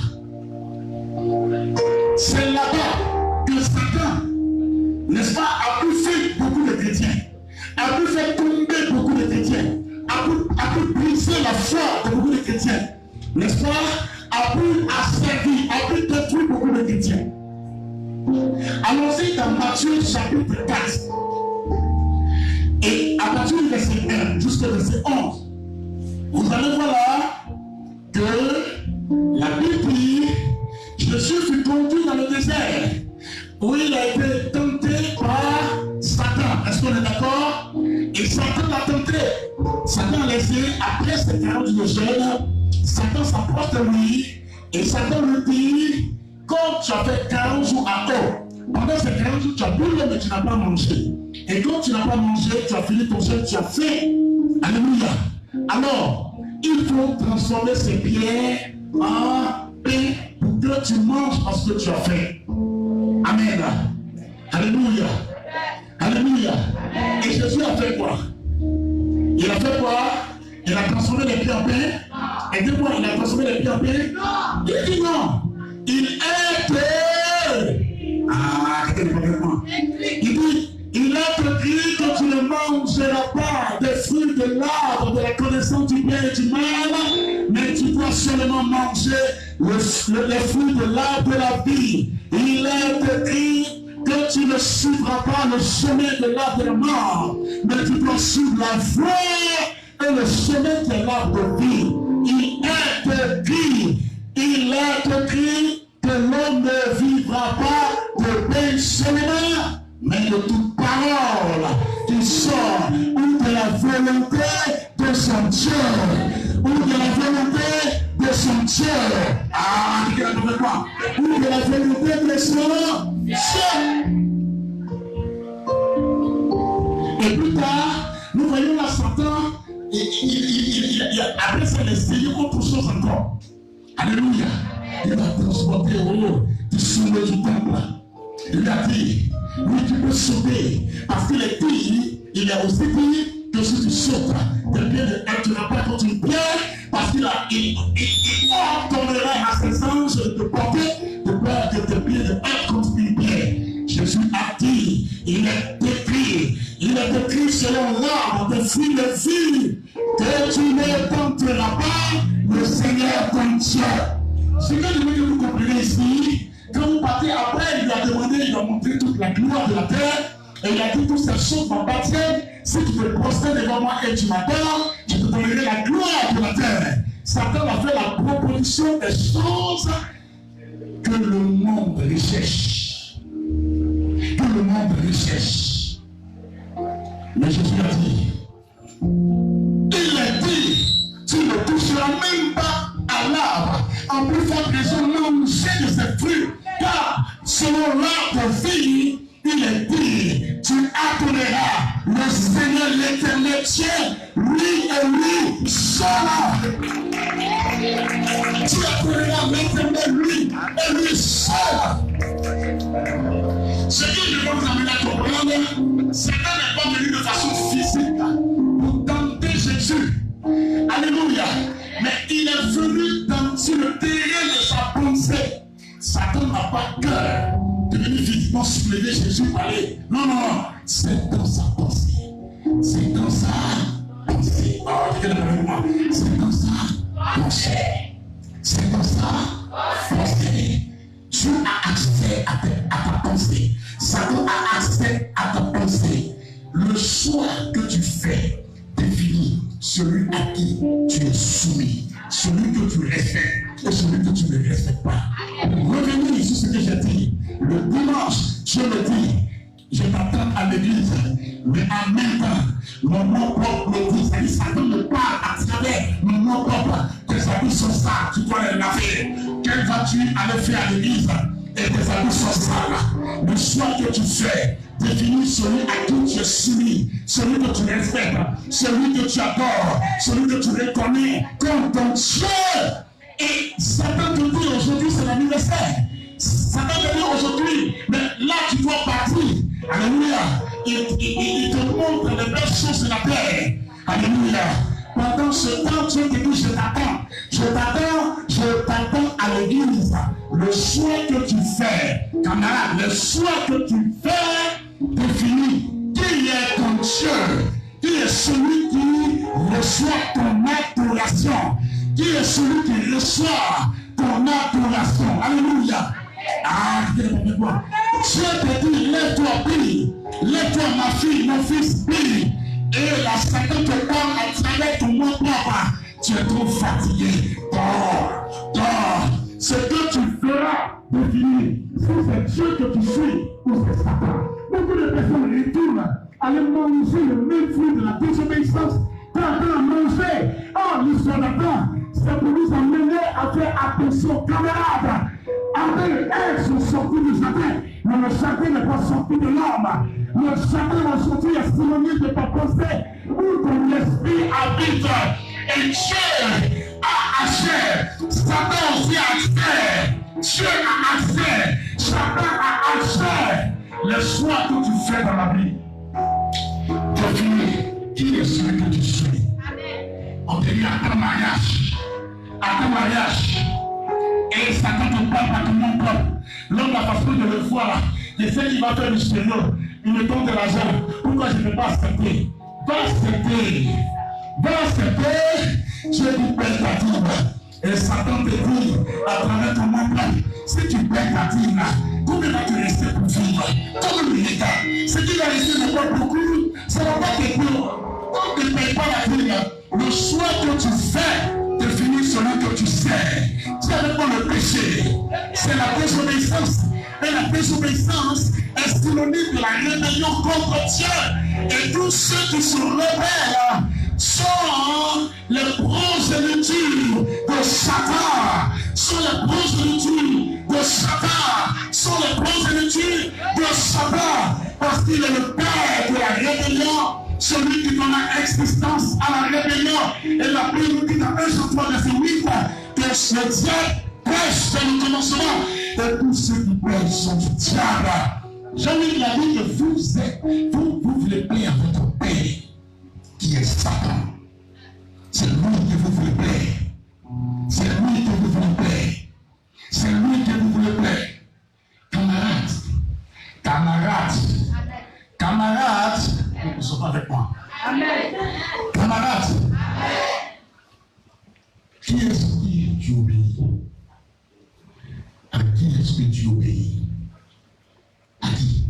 C'est là-bas que Satan, n'est-ce pas, a pu faire beaucoup de chrétiens, a pu faire tomber beaucoup de chrétiens, a pu briser la foi de beaucoup de chrétiens, n'est-ce pas, a pu asservir, a pu détruire beaucoup de chrétiens. Allons-y dans Matthieu chapitre 4. Et à partir du verset 1 jusqu'au verset 11, vous allez voir là que la Bible dit, Jésus fut conduit dans le désert où il a été tenté par Satan. Est-ce qu'on est d'accord? Et Satan l'a tenté. Satan a laissé, après ces 40 jours de jeûne, Satan s'approche de lui et Satan lui dit, quand tu as fait 40 jours à eau, pendant ces 40 jours tu as bu mais tu n'as pas mangé. Et quand tu n'as pas mangé, tu as fini ton jeûne, tu as fait. Alléluia. Alors, il faut transformer ces pierres en pain pour que tu manges ce que tu as fait. Amen. Alléluia. Alléluia. Et Jésus a fait quoi? Il a fait quoi? Il a transformé les pierres en pain. Et dis-moi, il a transformé les pierres en pain? Il dit non. Il était. Ah, il dit, il est écrit que tu ne mangeras pas des fruits de l'arbre de la connaissance du bien et du mal, mais tu dois seulement manger les fruits de l'arbre de la vie. Il est écrit que tu ne suivras pas le chemin de l'arbre de la mort, mais tu dois suivre la voie et le chemin de l'arbre de vie. Il est écrit que l'homme ne vivra pas de pain seulement, mais de toute parole qui sort ou de la volonté de son Dieu, ou de la volonté de son Dieu. Ah, tu as compris quoi? Ou de la volonté de son Dieu. Et plus tard, nous voyons la Satan, après ça, il essayé autre chose encore. Alléluia. Il va transporter au haut du sommet du temple. Il a dit, oui, tu peux sauter. Parce qu'il est dit, il a aussi dit que si tu sautes, tes pieds ne tueront pas contre une pierre, parce qu'il ordonnerait à ses anges de te porter de peur que tes pieds ne heurtent contre une pierre. Jésus a dit, il est écrit, selon l'arbre des fruits de vie, que tu ne tenteras pas le Seigneur ton Dieu. Ce que je veux que vous compreniez ici, quand vous partez après, il lui a demandé, il a montré toute la gloire de la terre, et il a dit toutes ces choses m'appartiennent. Si tu te prosternes devant moi et tu m'adores, je te donnerai la gloire de la terre. Satan a fait la proposition des choses que le monde recherche. Que le monde recherche. Mais Jésus a dit, il a dit, tu ne toucheras même pas à l'arbre. En plus forte raison, manger de ses fruits. Car selon l'arbre de vie, il est dit, tu appelleras le Seigneur l'Éternel Dieu, lui et lui seul. Tu appelleras l'Éternel lui et lui seul. Ce que je veux vous amener à comprendre, Satan n'est pas venu de façon physique pour tenter Jésus. Alléluia. Mais il est venu sur le terrain de sa pensée. Satan n'a pas cœur de venir physiquement soulever Jésus, aller. Non, non, non. C'est dans sa pensée. C'est dans sa pensée. Oh, regardez-moi. C'est dans sa pensée. C'est dans sa pensée. Dieu a accès à ta pensée. Satan a accès à ta pensée. Le choix que tu fais définit celui à qui tu es soumis, celui que tu respectes et celui que tu ne respectes pas. Revenez sur ce que j'ai dit. Le dimanche, je le dis, je t'attends à l'église, mais en même temps, mon nom propre me dit, c'est-à-dire Satan me parle à travers mon nom propre. Tes habits sont sales, tu dois les laver. Quelle vas-tu aller faire à l'église et tes habits sont sales? Le choix que tu fais définit celui à qui tu es soumis, celui que tu respectes, celui que tu adores, celui que tu reconnais comme ton Dieu. Et Satan te dit aujourd'hui, c'est l'anniversaire. Satan te dit aujourd'hui, mais là tu dois partir. Alléluia. Il te montre les belles choses de la terre. Alléluia. Pendant ce temps, Dieu te dit, je t'attends. Je t'attends à l'église. Le choix que tu fais, camarade, le choix que tu fais définit qui est ton Dieu, qui est celui qui reçoit ton adoration, qui est celui qui reçoit ton adoration. Alléluia. Ah, Dieu te dit, lève-toi, prie. Lève-toi, ma fille, mon fils, prie. Et la Satan te parle à travers ton nom propre. Tu es trop fatigué. Dors, dors. Ce que tu feras définir si c'est Dieu que tu suis ou c'est Satan. Beaucoup de personnes retournent à aller manger le même fruit de la désobéissance. Quand on a mangé, oh, l'histoire d'Adam, c'est pour nous amener à faire attention, camarades. Avec les airs sont sortis du jardin, mais le jardin n'est pas sorti de l'homme. Le jardin aujourd'hui est synonyme de ta pensée, où ton esprit habite. Et Dieu a accès. Satan aussi a accès. Dieu a accès. Satan a accès. Les choix que tu fais dans la vie définit qui est celui que tu suis. On te dit à ton mariage. À ton mariage. Et Satan te parle par ton nom propre. L'homme, la façon de le voir, et celle qui va faire le chemin, il me donne de l'argent. Pourquoi je ne peux pas accepter? Va accepter. Va accepter. Tu es du père ta dîme. Et Satan te dit, à travers ton nom propre, si tu paies ta dîme, combien vas-tu rester pour vivre? Comme le regarde. Ce qui va rester n'est pas beaucoup, ça ne va pas te dire. Quand tu ne payes pas la dîme, le choix que tu fais définit celui que tu sais. Tu n'avais pas le péché. C'est la désobéissance. Et la désobéissance est synonyme de la rébellion contre Dieu. Et tous ceux qui se rebellent sont les progénitures de Satan. Sont les progénitures de Satan. Sont les progénitures de Satan. Parce qu'il est le père de la rébellion. Celui qui donne existence à la rébellion. Et la Bible dit dans 1 Jean 3, verset 8, que le diable pêche dans le commencement. Et tous ceux qui pêchent sont du diable. Jean-Luc a dit que vous voulez plaire à votre père, qui est Satan. C'est lui que vous voulez plaire. C'est lui que vous voulez plaire. C'est lui que vous voulez plaire. Camarades, camarades, camarades, ils ne sont pas avec moi. Qui est-ce que tu obéis? À qui est-ce que tu obéis? À qui?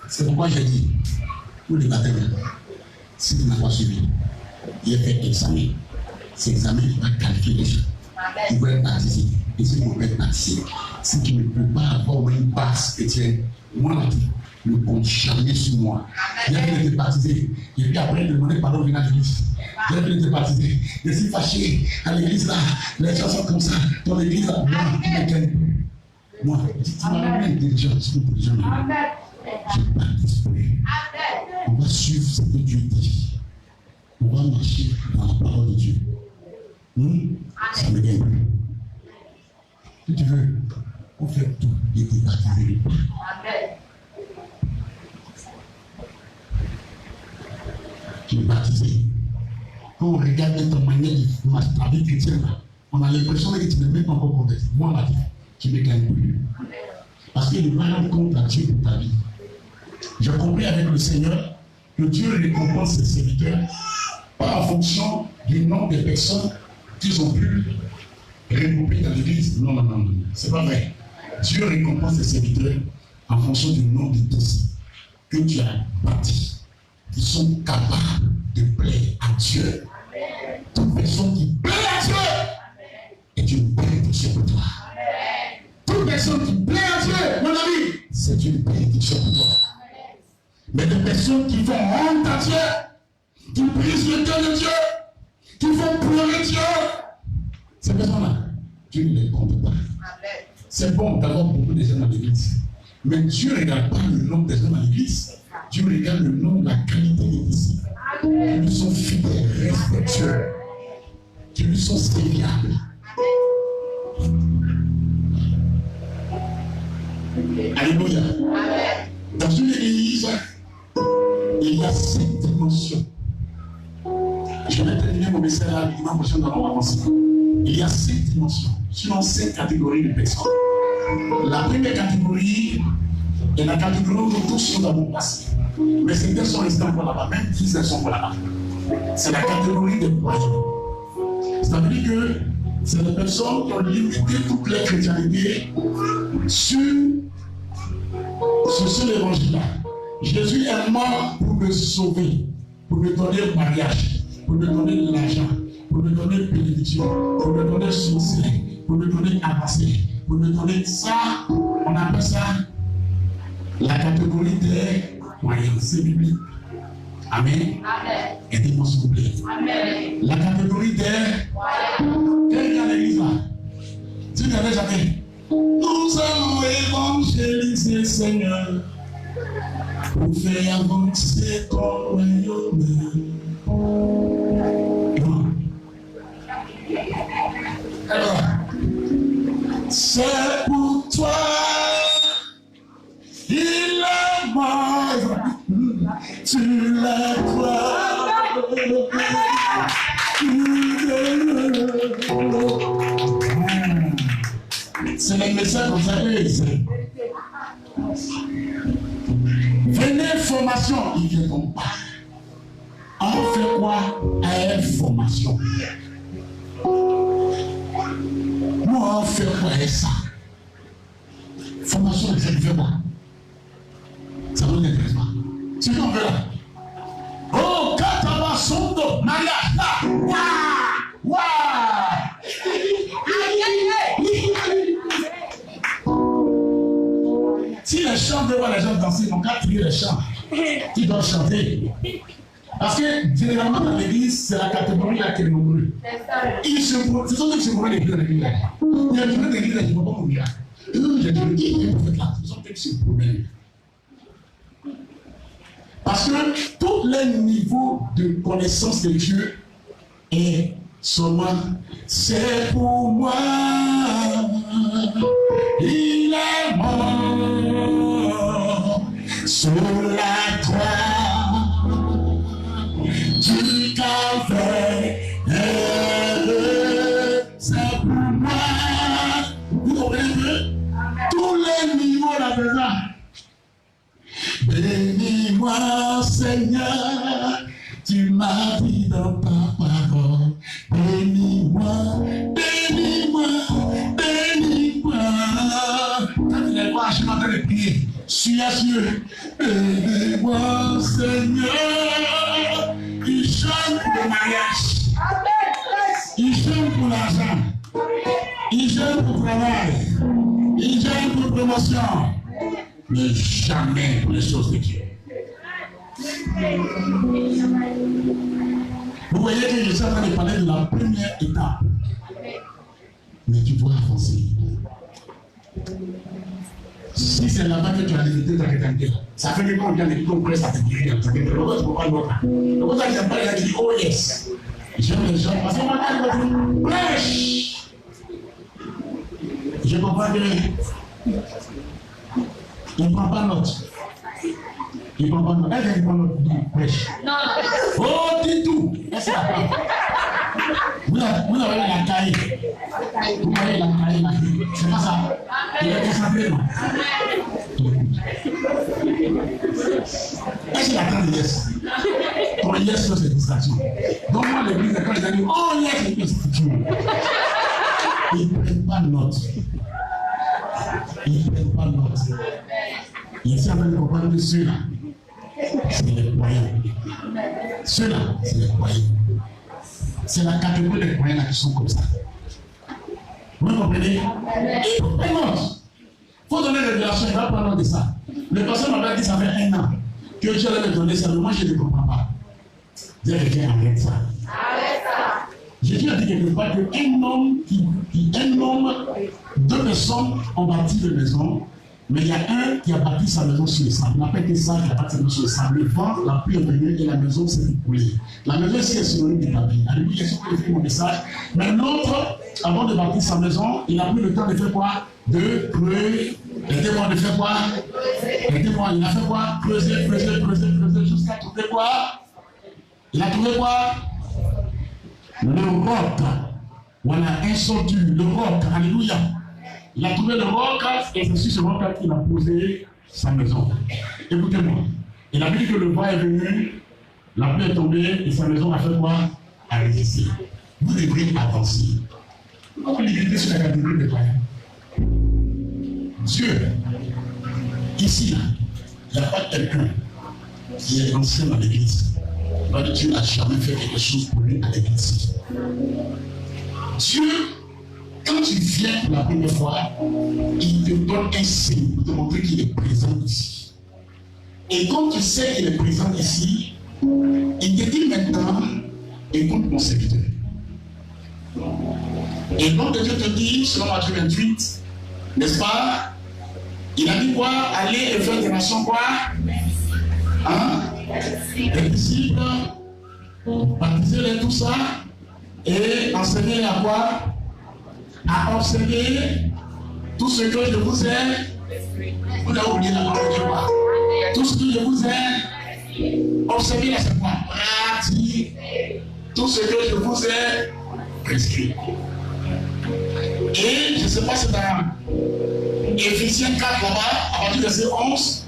C'est pourquoi j'ai dit, pour les baptêmes, si tu n'as pas suivi, il a fait examen. Cet examen va qualifier les gens. Tu peux participer. Et si tu peux participer, si tu ne peux pas avoir une base chrétienne, moi, ne compte jamais sur moi. Il y a qui étaient baptisés. Et puis après, demander pardon venir à l'église. Il y a qui étaient baptisés. Je suis fâché à l'église là. Les gens sont comme ça. Dans l'église là, moi, moi, tu m'as même intelligence pour les gens. Je participerai. On va suivre ce que Dieu dit. On va marcher dans la parole de Dieu. Ça me gagne. Si tu veux, on fait tout et tu baptiser. Tu es baptisé. Quand on regarde ton manière de la vie chrétienne, on a l'impression que tu ne mets pas encore converti. Moi, la vie, tu me gagnes plus. Parce qu'il ne va rendre compte à Dieu pour ta vie. J'ai compris avec le Seigneur que Dieu récompense ses serviteurs pas en fonction du nombre de personnes qu'ils ont pu regrouper dans l'église. Non, non, non, non. C'est pas vrai. Dieu récompense ses serviteurs en fonction du nombre de dossiers que tu as bâtis, qui sont capables de plaire à Dieu. Toute personne qui plaît à Dieu est une bénédiction pour toi. Toute personne qui plaît à Dieu, mon ami, c'est une bénédiction pour toi. Mais des personnes qui font honte à Dieu, qui brisent le cœur de Dieu, qui font pleurer Dieu, ces personnes-là, Dieu ne les compte pas. C'est bon d'avoir beaucoup de gens dans l'église. Mais Dieu ne regarde pas le nombre de gens dans l'église. Dieu regarde le nombre, la qualité des disciples. Qui lui sont fidèles, respectueux, qui lui sont serviables. Alléluia. Dans une église, il y a 5 dimensions. Je vais terminer mon message là, dimanche prochain dans l'avancée. Il y a 5 dimensions, selon 5 catégories de personnes. La première catégorie est la catégorie où tous sont dans mon passé. Mais certains sont restés encore là-bas, même 10 sont encore là-bas. C'est la catégorie des croyants. Ça veut dire que c'est des personnes qui ont limité toute leur chrétienté sur l'évangile. Jésus est mort pour me sauver, pour me donner le mariage, pour me donner l'argent, pour me donner le bénédiction, pour me donner le succès, pour me donner avancé, pour me donner ça. On appelle ça la catégorie des croyants. C'est biblique. Amen. Amen. Aidez-moi s'il vous plaît. Amen. La catégorie des croyants. Quel est l'église là? Tu n'avais jamais. Nous allons évangéliser, Seigneur, pour faire avancer ton royaume. Alors, c'est pour toi, il est mort, tu l'as crois. C'est les messages que vous avez ici. Venez formation, il ne vient pas. On fait quoi à une formation? Moi, on fait quoi à ça? Formation, ça ne fait pas. Ça ne nous intéresse pas. C'est ce qu'on fait là. Oh, Katabasondo, mariage là. Waouh! Waouh! Si les chants veulent voir les gens danser, ils n'ont qu'à trier les chants. Ils doivent chanter. Parce que généralement dans l'église, c'est la catégorie là qui est nombreuse. Ce sont ceux qui se promènent l'église de l'église. Il y a des gens de l'église qui ne vont pas mourir. Et eux, j'ai dit, ils vont faire là. Ce sont ceux qui se promènent. Parce que tous les niveaux de connaissance de Dieu est seulement c'est pour moi. Il est mort sur la croix du Calvaire. C'est pour moi. Vous comprenez? Tous les niveaux là-dedans. Bénis-moi, Seigneur, tu m'as dit dans ta parole. silencieux. Aidez-moi, Seigneur. Ils jeûnent pour le mariage. Ils jeûnent pour l'argent. Ils jeûnent pour le travail. Ils jeûnent pour la promotion. Mais jamais pour les choses de Dieu. Vous voyez que je suis en train de parler de la première étape. Mais tu dois avancer. Si c'est là-bas que tu as limité ta réalité, ça fait que quand on vient de ton presse à te guérir, ça fait que l'autre ne peut pas l'autre. Le côté qui n'aime pas, il a dit oh yes. J'aime les gens parce qu'on m'a dit prêche. Je comprends que il ne prend pas note. Il ne prend pas note. Elle ne prend note. Prêche. Non. Oh, dis tout. Est-ce que vous avez la caille. Vous avez la caille là. C'est pas ça. Il est concentré, non? Est-ce qu'il attend le yes? Ton yes, c'est distraction. Donc, moi, l'église, quand ils ont dit, oh yes, c'est distraction. Ils ne prennent pas note. Ils ne prennent pas note. Ils sont en train de comprendre que ceux-là, c'est les croyants. Ceux-là, c'est les croyants. C'est la catégorie des croyants là qui sont comme ça. Vous comprenez? Il faut prendre note. Il faut donner des révélations, il va prendre note de ça. Le pasteur m'avait dit ça fait 1 an que Dieu allait me donner ça, mais moi je ne comprends pas. Dieu a dit arrête ça. Arrête ça. Jésus a dit quelque part qu'un homme, deux personnes ont bâti une maison, mais il y a un qui a bâti sa maison sur le sable. Il n'a pas été sage, il a bâti sa maison sur le sable. Le vent, la pluie est venue et la maison s'est écoulée. La maison ici est synonyme de ta vie. Alléluia, Jésus a fait mon message. Mais l'autre, avant de bâtir sa maison, il a pris le temps de faire quoi? De creuser. Aidez-moi de faire quoi? Aidez-moi, il a fait quoi? Creuser, jusqu'à trouver quoi? Il a trouvé quoi? Le roc. Voilà, un son dur, le roc. Alléluia. Il a trouvé le roc et c'est sur ce roc qu'il a posé sa maison. Écoutez-moi. Il a vu que le vent est venu, la pluie est tombée et sa maison a fait quoi? A résisté. Vous devrez avancer. Vous limitez sur la catégorie des croyants. Dieu, ici, là, il n'y a pas quelqu'un qui est ancien dans l'église. Dieu n'a jamais fait quelque chose pour lui à l'église. Dieu, quand tu viens pour la première fois, il te donne un signe pour te montrer qu'il est présent ici. Et quand tu sais qu'il est présent ici, il te dit maintenant, écoute mon serviteur. Et donc Dieu te dit, selon Matthieu 28, n'est-ce pas? Il a dit quoi? Allez et faire des nations quoi? Hein? Les disciples, baptisez-les tout ça et enseignez-les à quoi? À observer tout ce que je vous ai. Vous n'avez oublié la parole de quoi? Tout ce que je vous ai. Observez-les, c'est quoi? Pratique tout ce que je vous ai prescrit. Et je ne sais pas si c'est dans Éphésiens 4 là-bas, à partir de verset 11,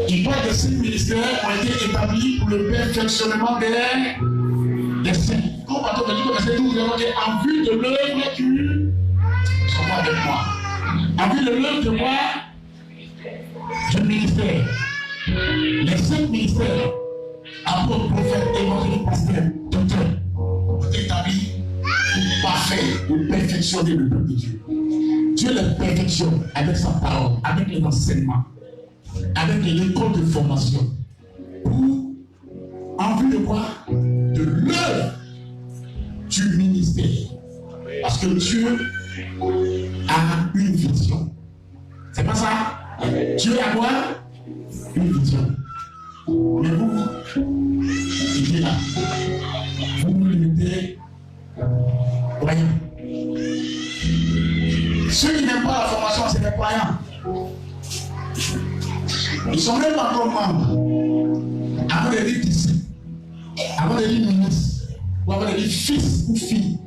il parle de ces ministères ont été établis pour le perfectionnement des saints. Comme on dit que verset 12, en vue de l'œuvre du. Sois avec moi. En vue de l'œuvre de moi, du ministère. Les 5 ministères, apôtres, prophètes, évangélistes, pasteurs, docteurs, ont été établis pour parfait, pour perfectionner le peuple de Dieu. Dieu les perfectionne avec sa parole, avec les enseignements, avec l'école de formation. Pour, en vue de quoi? De l'œuvre du ministère. Parce que Dieu a une vision. C'est pas ça? Dieu a quoi? Une vision. Mais vous, il est là. Vous vous limitez. Voyez. Ceux qui n'aiment pas la formation, c'est les croyants. Ils ne sont même pas encore membres. Avant de dire disciples, avant de dire ministre, ou avant de dire fils ou fille.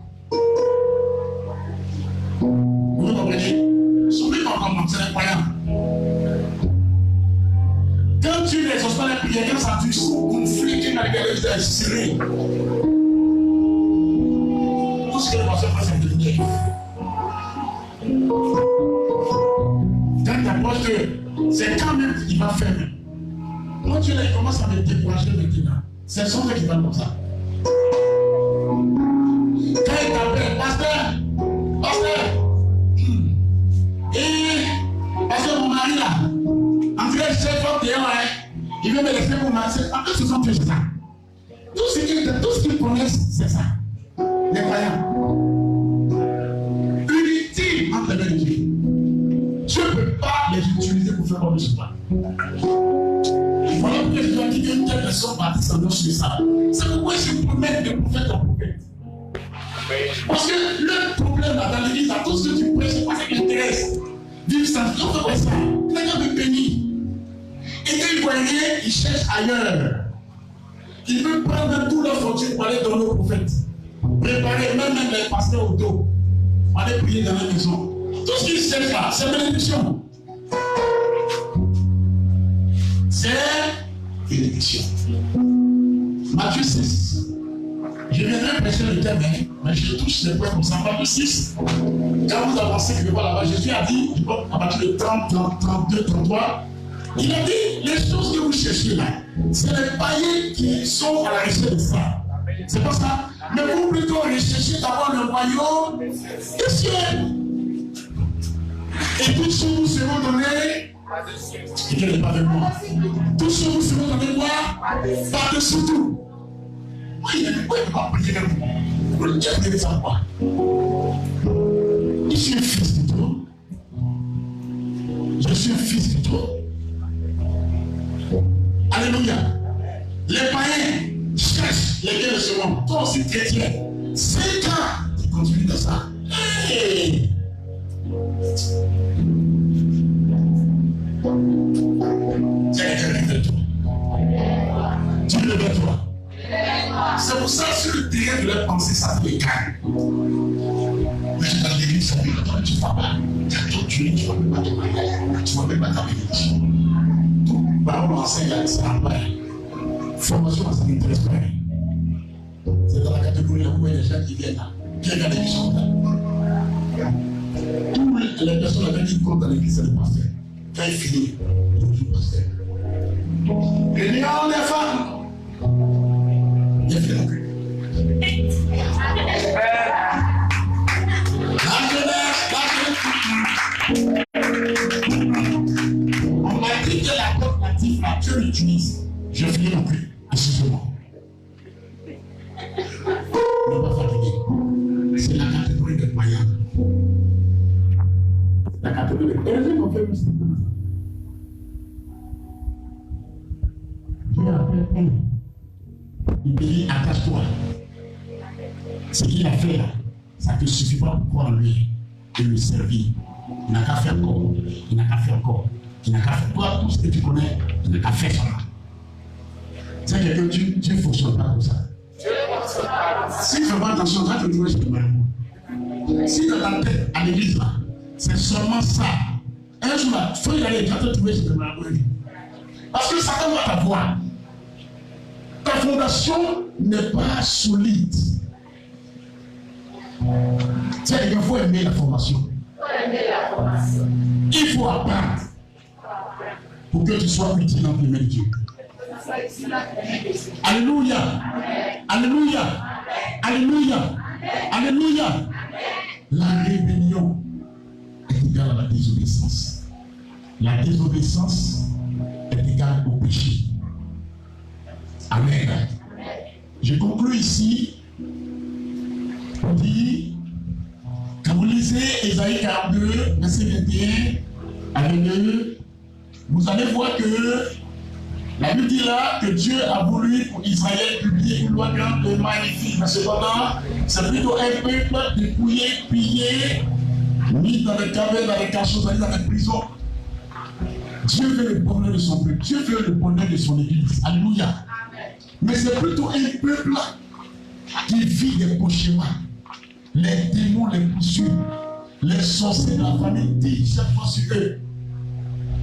Vous comprenez? Ils ne sont même pas encore membres, c'est les croyants. Quand tu n'exauces pas les prières, quand ça tue, conflit, tu n'as pas de serré. Tout ce que le pasteur fait, c'est de dire. Quand tu approches de C'est quand même qu'il va faire. Quand Dieu là, il commence à me décourager maintenant. C'est son frère qui parle comme ça. Quand il t'appelle, pasteur, et pasteur, mon mari là, en fait, chef fort dehors, il veut me laisser pour marcher. En fait, ce sont que ça. Tout ce qu'ils connaissent, c'est ça. Les croyants. Unité entre les mains de Dieu. Dieu ne peut pas les utiliser pour faire comme je parle. Voilà pourquoi je dois dire qu'une telle personne baptiste en dehors sur ça. C'est pourquoi je peux mettre des prophètes en prophète. Parce que le problème là, dans l'église, tout ce que tu prêches, c'est pas ce qui intéresse. Vivre sans Dieu, on fait ça. Il n'a qu'à me bénir. Et quand il voit rien, il cherche ailleurs. Il veut prendre tout leur fortune pour aller donner aux prophètes. Préparer même les pasteurs au dos. Pour aller prier dans la maison. Tout ce qu'il cherche là, c'est bénédiction. C'est bénédiction. Matthieu 6. Je viendrai prêcher le thème, mais je touche les points comme ça. Matthieu 6. Quand vous avancez quelque part là-bas, Jésus a dit, à partir de 30, 32, 33, il a dit, les choses que vous cherchez là, c'est les païens qui sont à la recherche de ça. C'est pas ça. Mais vous plutôt recherchez d'abord le royaume des cieux. Et toutes choses vous seront données. Et qu'elle n'est pas avec moi. Toutes choses vous seront données moi par-dessus tout. Oui, il ne peut pas prier comme vous. Vous ne devez pas quoi. Je suis un fils de Dieu. Je suis un fils de Dieu. Alléluia. Les païens cherchent les biens de ce monde. Toi aussi chrétien. 5 ans, tu continues dans ça. Hey! Tiens, quelqu'un de toi. Tu le veux toi. C'est pour ça que sur le terrain de leur pensée, ça te calme. Mais dans l'église, ça dit, toi, tu ne vas pas. Tu as tout tué, tu ne vas même pas te marier. Tu ne vas même pas ta bénédiction. Toute parole enseigne, c'est en bas. Formation, ça m'intéresse pas. C'est dans la catégorie où il y a des gens qui viennent là. Qui regardent l'émission là. Toutes les personnes avec qui comptent dans l'église, c'est le pasteur. Quand il finit, il est le pasteur. Et les hommes, les femmes. Il a fait la pluie. On m'a dit que la porte native, là, Dieu l'utilise. Je finis la pluie. Excusez-moi. Ne pas fatiguer. C'est la catégorie de païens. La catégorie de païens. Dieu a fait un. Il dit, attache-toi. Ce qu'il a fait là, ça ne te suffit pas pour croire en lui et le servir. Il n'a qu'à faire encore. Il n'a qu'à faire encore. Il n'a qu'à faire toi, tout ce que tu connais, il n'a qu'à faire ça. C'est quelqu'un, Dieu ne fonctionne pas comme ça. Si tu ne fais pas attention, tu vas te trouver chez toi. Si dans ta tête, à l'église là, c'est seulement ça. Un jour là, il faut y aller, tu vas te trouver chez toi. Parce que Satan va t'avoir. Ta fondation n'est pas solide. Tu sais, il faut aimer la formation. Il faut apprendre pour que tu sois utile dans les mains de Dieu. Alléluia. Alléluia. Alléluia. Alléluia. La rébellion est égale à la désobéissance. La désobéissance est égale au péché. Amen. Je conclue ici pour dire, quand vous lisez Ésaïe 42, verset 21 à 22, vous allez voir que la Bible dit là que Dieu a voulu pour Israël publier une loi grande et magnifique. Mais cependant, c'est plutôt un peuple dépouillé, pillé, mis dans les cavernes, dans les cachots, dans les prisons. Dieu veut le bonheur de son peuple. Dieu veut le bonheur de son église. Alléluia. Mais c'est plutôt un peuple qui vit des cauchemars. Les démons les poursuivent. Les sorciers de la famille disent chaque fois sur eux.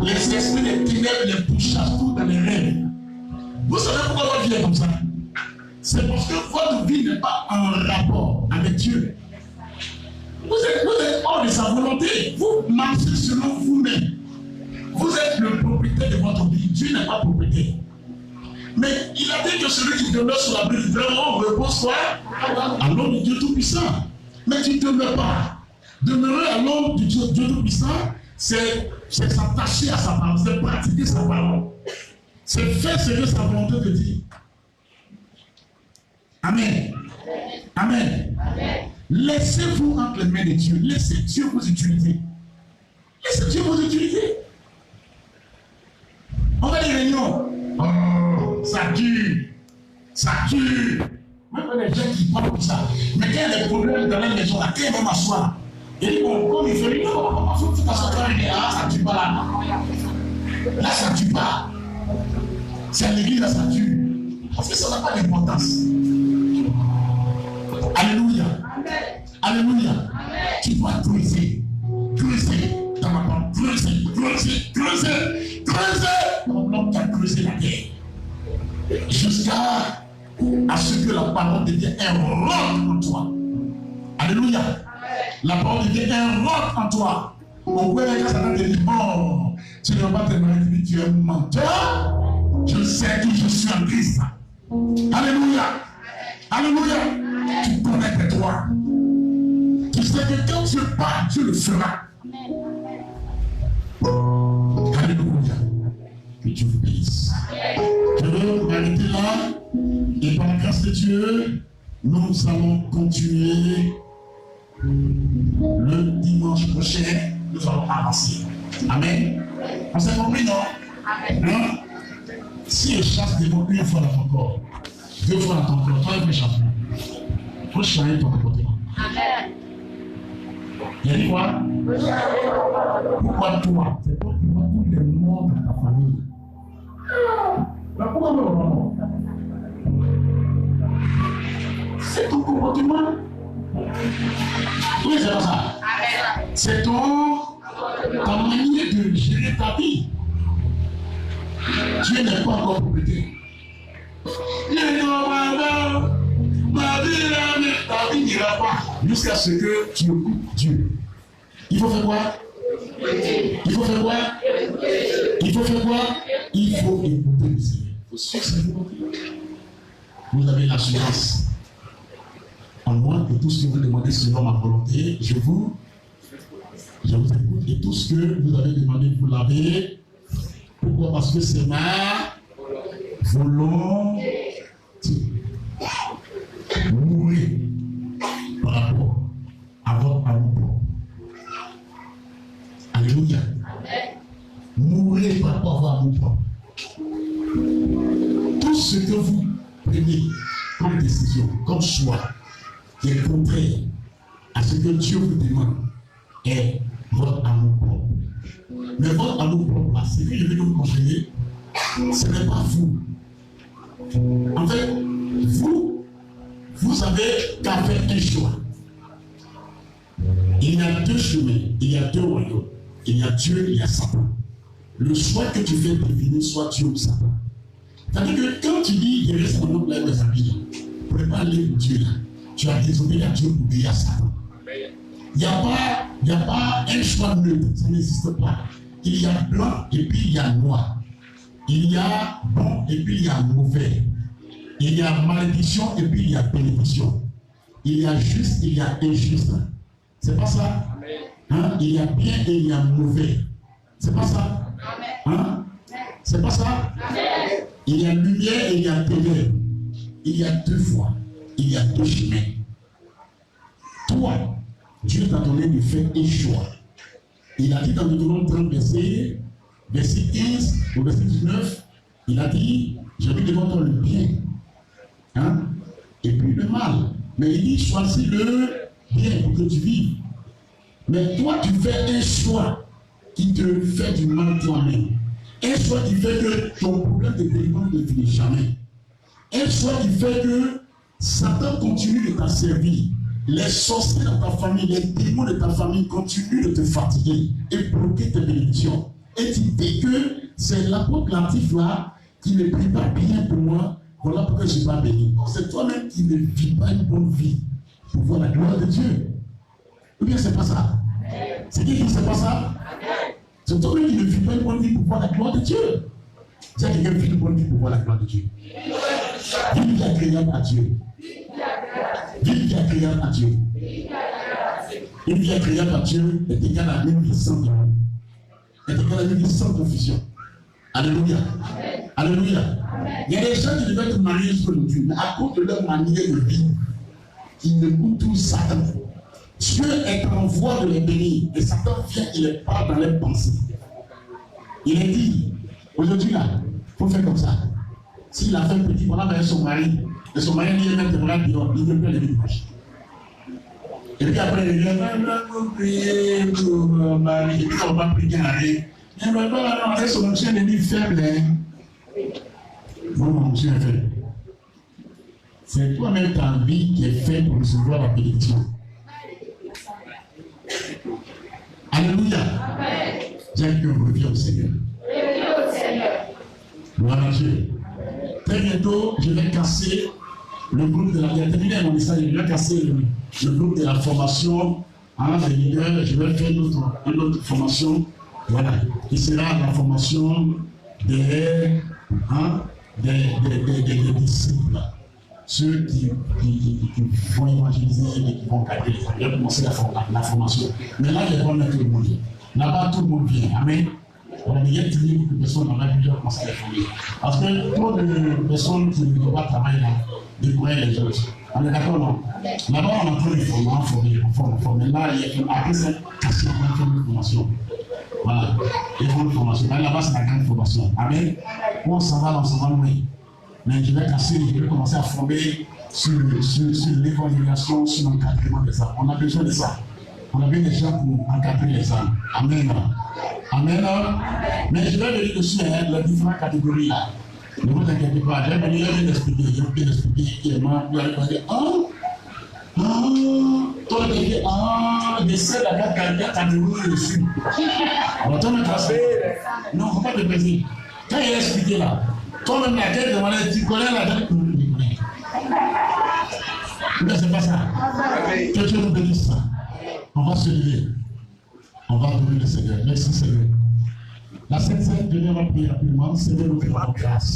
Les esprits des ténèbres les pourchassent tout dans les rêves. Vous savez pourquoi votre vie est comme ça? C'est parce que votre vie n'est pas en rapport avec Dieu. Vous êtes hors de sa volonté. Vous marchez selon vous-même. Vous êtes le propriétaire de votre vie. Dieu n'est pas propriétaire. Mais il a dit que celui qui demeure sur l'abri du Très-Haut repose quoi? À l'homme du Dieu Tout-Puissant. Mais tu ne demeures pas. Demeurer à l'homme du Dieu Tout-Puissant, c'est s'attacher à sa parole, c'est pratiquer sa parole. C'est faire ce que sa volonté te dit. Amen. Amen. Amen. Laissez-vous entre les mains de Dieu. Laissez Dieu vous utiliser. Laissez Dieu vous utiliser. On va les réunions. Oh, ça tue. Ça tue. Même les gens qui parlent comme ça. Mais quand il y a des problèmes dans la maison, là, quand il va m'asseoir, il dit, bon, comme il fait, non, il faut que tu t'assoies, ça tue pas là. Là, ça tue pas. C'est à l'église, là, ça tue. Parce que ça n'a pas d'importance. Alléluia. Amen. Alléluia. Amen. Tu dois creuser. Creuser dans ma parole. Creuser. Comme l'homme qui a creusé la terre. Jusqu'à ce que la parole devienne un roc en toi. Alléluia. Amen. La parole devient un roc en toi. Au point où Satan te dit, oh, tu ne vas pas te marier, tu es un menteur. Je sais que je suis en Christ. Alléluia. Alléluia. Tu connais tes droits. Tu sais que quand Dieu parle, Dieu le fera. Alléluia. Que Dieu vous bénisse. Je veux m'arrêter là. Et par la grâce de Dieu, nous allons continuer le dimanche prochain. Nous allons avancer. Amen. On s'est compris, non? Amen. Hein? Si je chasse des mots une fois dans ton corps, 2 fois dans ton corps, 3 fois je chasse. Il faut changer ton comportement. Amen. Il y a dit quoi? Pourquoi toi? C'est toi qui vois tous les morts dans ta famille. Mais pourquoi me mort? C'est ton comportement. Oui, c'est pas ça. C'est ta manière de gérer ta vie. Dieu n'est pas encore propriétaire. Ma vie là, ta vie n'ira pas jusqu'à ce que tu écoutes Dieu. Il faut faire quoi? Il faut faire quoi? Il faut faire quoi? Il faut écouter le Seigneur. Il faut suivre ce que vous avez l'assurance en moi que tout ce que vous demandez selon ma volonté, je vous écoute. Et tout ce que vous avez demandé, vous l'avez. Pourquoi? Parce que c'est ma volonté. Mourir par rapport à votre amour. Alléluia. Mourir par rapport à votre amour propre. Tout ce que vous prenez comme décision, comme choix, qui est contraire à ce que Dieu vous demande, est votre amour propre. Mais votre amour propre, c'est que je vais vous conseiller, ce n'est pas vous. En fait, vous avez qu'à faire un choix. Il y a 2 chemins, il y a 2 royaumes. Il y a Dieu et il y a Satan. Le choix que tu fais définir soit Dieu ou Satan. C'est-à-dire que quand tu dis, il reste mon oncle là, mes amis, prépare-les pour Dieu là. Tu as désobéi à Dieu pour obéir à Satan. Il n'y a pas un choix neutre, ça n'existe pas. Il y a blanc et puis il y a noir. Il y a bon et puis il y a mauvais. Il y a malédiction et puis il y a bénédiction. Il y a juste et il y a injuste. C'est pas ça? Hein? Il y a bien et il y a mauvais. C'est pas ça? Hein? C'est pas ça? Il y a lumière et il y a ténèbres. Il y a 2 voies. Il y a 2 chemins. Toi, Dieu t'a donné de faire un choix. Il a dit dans Deutéronome 30, verset 15 au verset 19, il a dit, je vais devant toi le bien. Hein? Et puis le mal. Mais il dit, choisis le bien pour que tu vives. Mais toi, tu fais un choix qui te fait du mal toi-même. Un choix qui fait que ton problème de délivrance ne finit jamais. Un choix qui fait que Satan continue de t'asservir. Les sorciers dans ta famille, les démons de ta famille continuent de te fatiguer et bloquer tes bénédictions. Et tu dis que c'est l'apôtre Latif là qui ne prie pas bien pour moi, voilà pourquoi je ne suis pas béni. C'est toi-même qui ne vis pas une bonne vie pour voir la gloire de Dieu. Ou bien c'est pas ça? C'est qui dit c'est pas ça? C'est toi-même qui ne vis pas une bonne bonne vie pour voir la gloire de Dieu. C'est quelqu'un qui vit une bonne vie pour voir la gloire de Dieu. Vive qui est agréable à Dieu. Vive qui est agréable à Dieu. Une vie agréable à Dieu est égale à une vie sans démon. Est égale à une vie sans confusion. Alléluia. Alléluia. Il y a des gens qui devaient être mariés sur le Dieu, mais à cause de leur manière de vivre, ils ne goûtent tout Satan. Dieu est en voie de les bénir et Satan vient et les parle dans les pensées. Il est dit, aujourd'hui là, il faut faire comme ça. S'il a fait un petit bonhomme avec son mari, et son mari dit mettre des bras dehors, il ne veut plus aller dimanche. Et puis après, il dit, on prier pour mon mari, et puis on va prier à rien. Et bien, non, c'est son monsieur ennemi faible. Non, mon monsieur est faible. C'est toi-même ta vie qui est faite pour recevoir la bénédiction. Alléluia. J'ai que revient au Seigneur. Gloire à Dieu. Très bientôt, je vais casser le groupe de la. Il a terminé mon message, je vais casser le groupe de la formation des leaders. Je vais faire une autre formation. Voilà. Qui sera la formation des disciples. Ceux qui vont évangéliser et qui vont garder les enfants. Ils vont commencer la formation. Mais là, ils vont mettre tout le monde. Là-bas, tout le monde vient. Amen. Il y a toujours de personnes dans la vie qui commencent à les former. Parce que trop de personnes qui ne vont pas travailler là, découvrir les choses. On est d'accord, non? Là-bas, on a former. Là, il y a après ça, question, on fait une formation. Voilà. Ils font une formation. Là-bas, c'est la grande formation. Amen. On s'en va loin. Mais je vais commencer à former sur l'évaluation, sur l'encadrement des âmes. On a besoin de ça. On a besoin des gens pour encadrer les âmes. Amen. Amen. Mais je vais venir dessus les différentes catégories là. Ne vous inquiétez pas. Je vais venir l'expliquer. Je vais l'expliquer. Vous allez dire, toi, tu dis, j'essaie d'avoir quelqu'un catégorie dessus. Alors, toi, non, il ne faut pas te plaisir. Quand il a expliqué là, toi-même, la tête de tu connais la tête. Mais c'est pas ça. Que Dieu nous bénisse. On va se lever. On va adorer le Seigneur. Merci Seigneur. La Sainte Seigneur va prier rapidement. Seigneur, nous faisons grâce.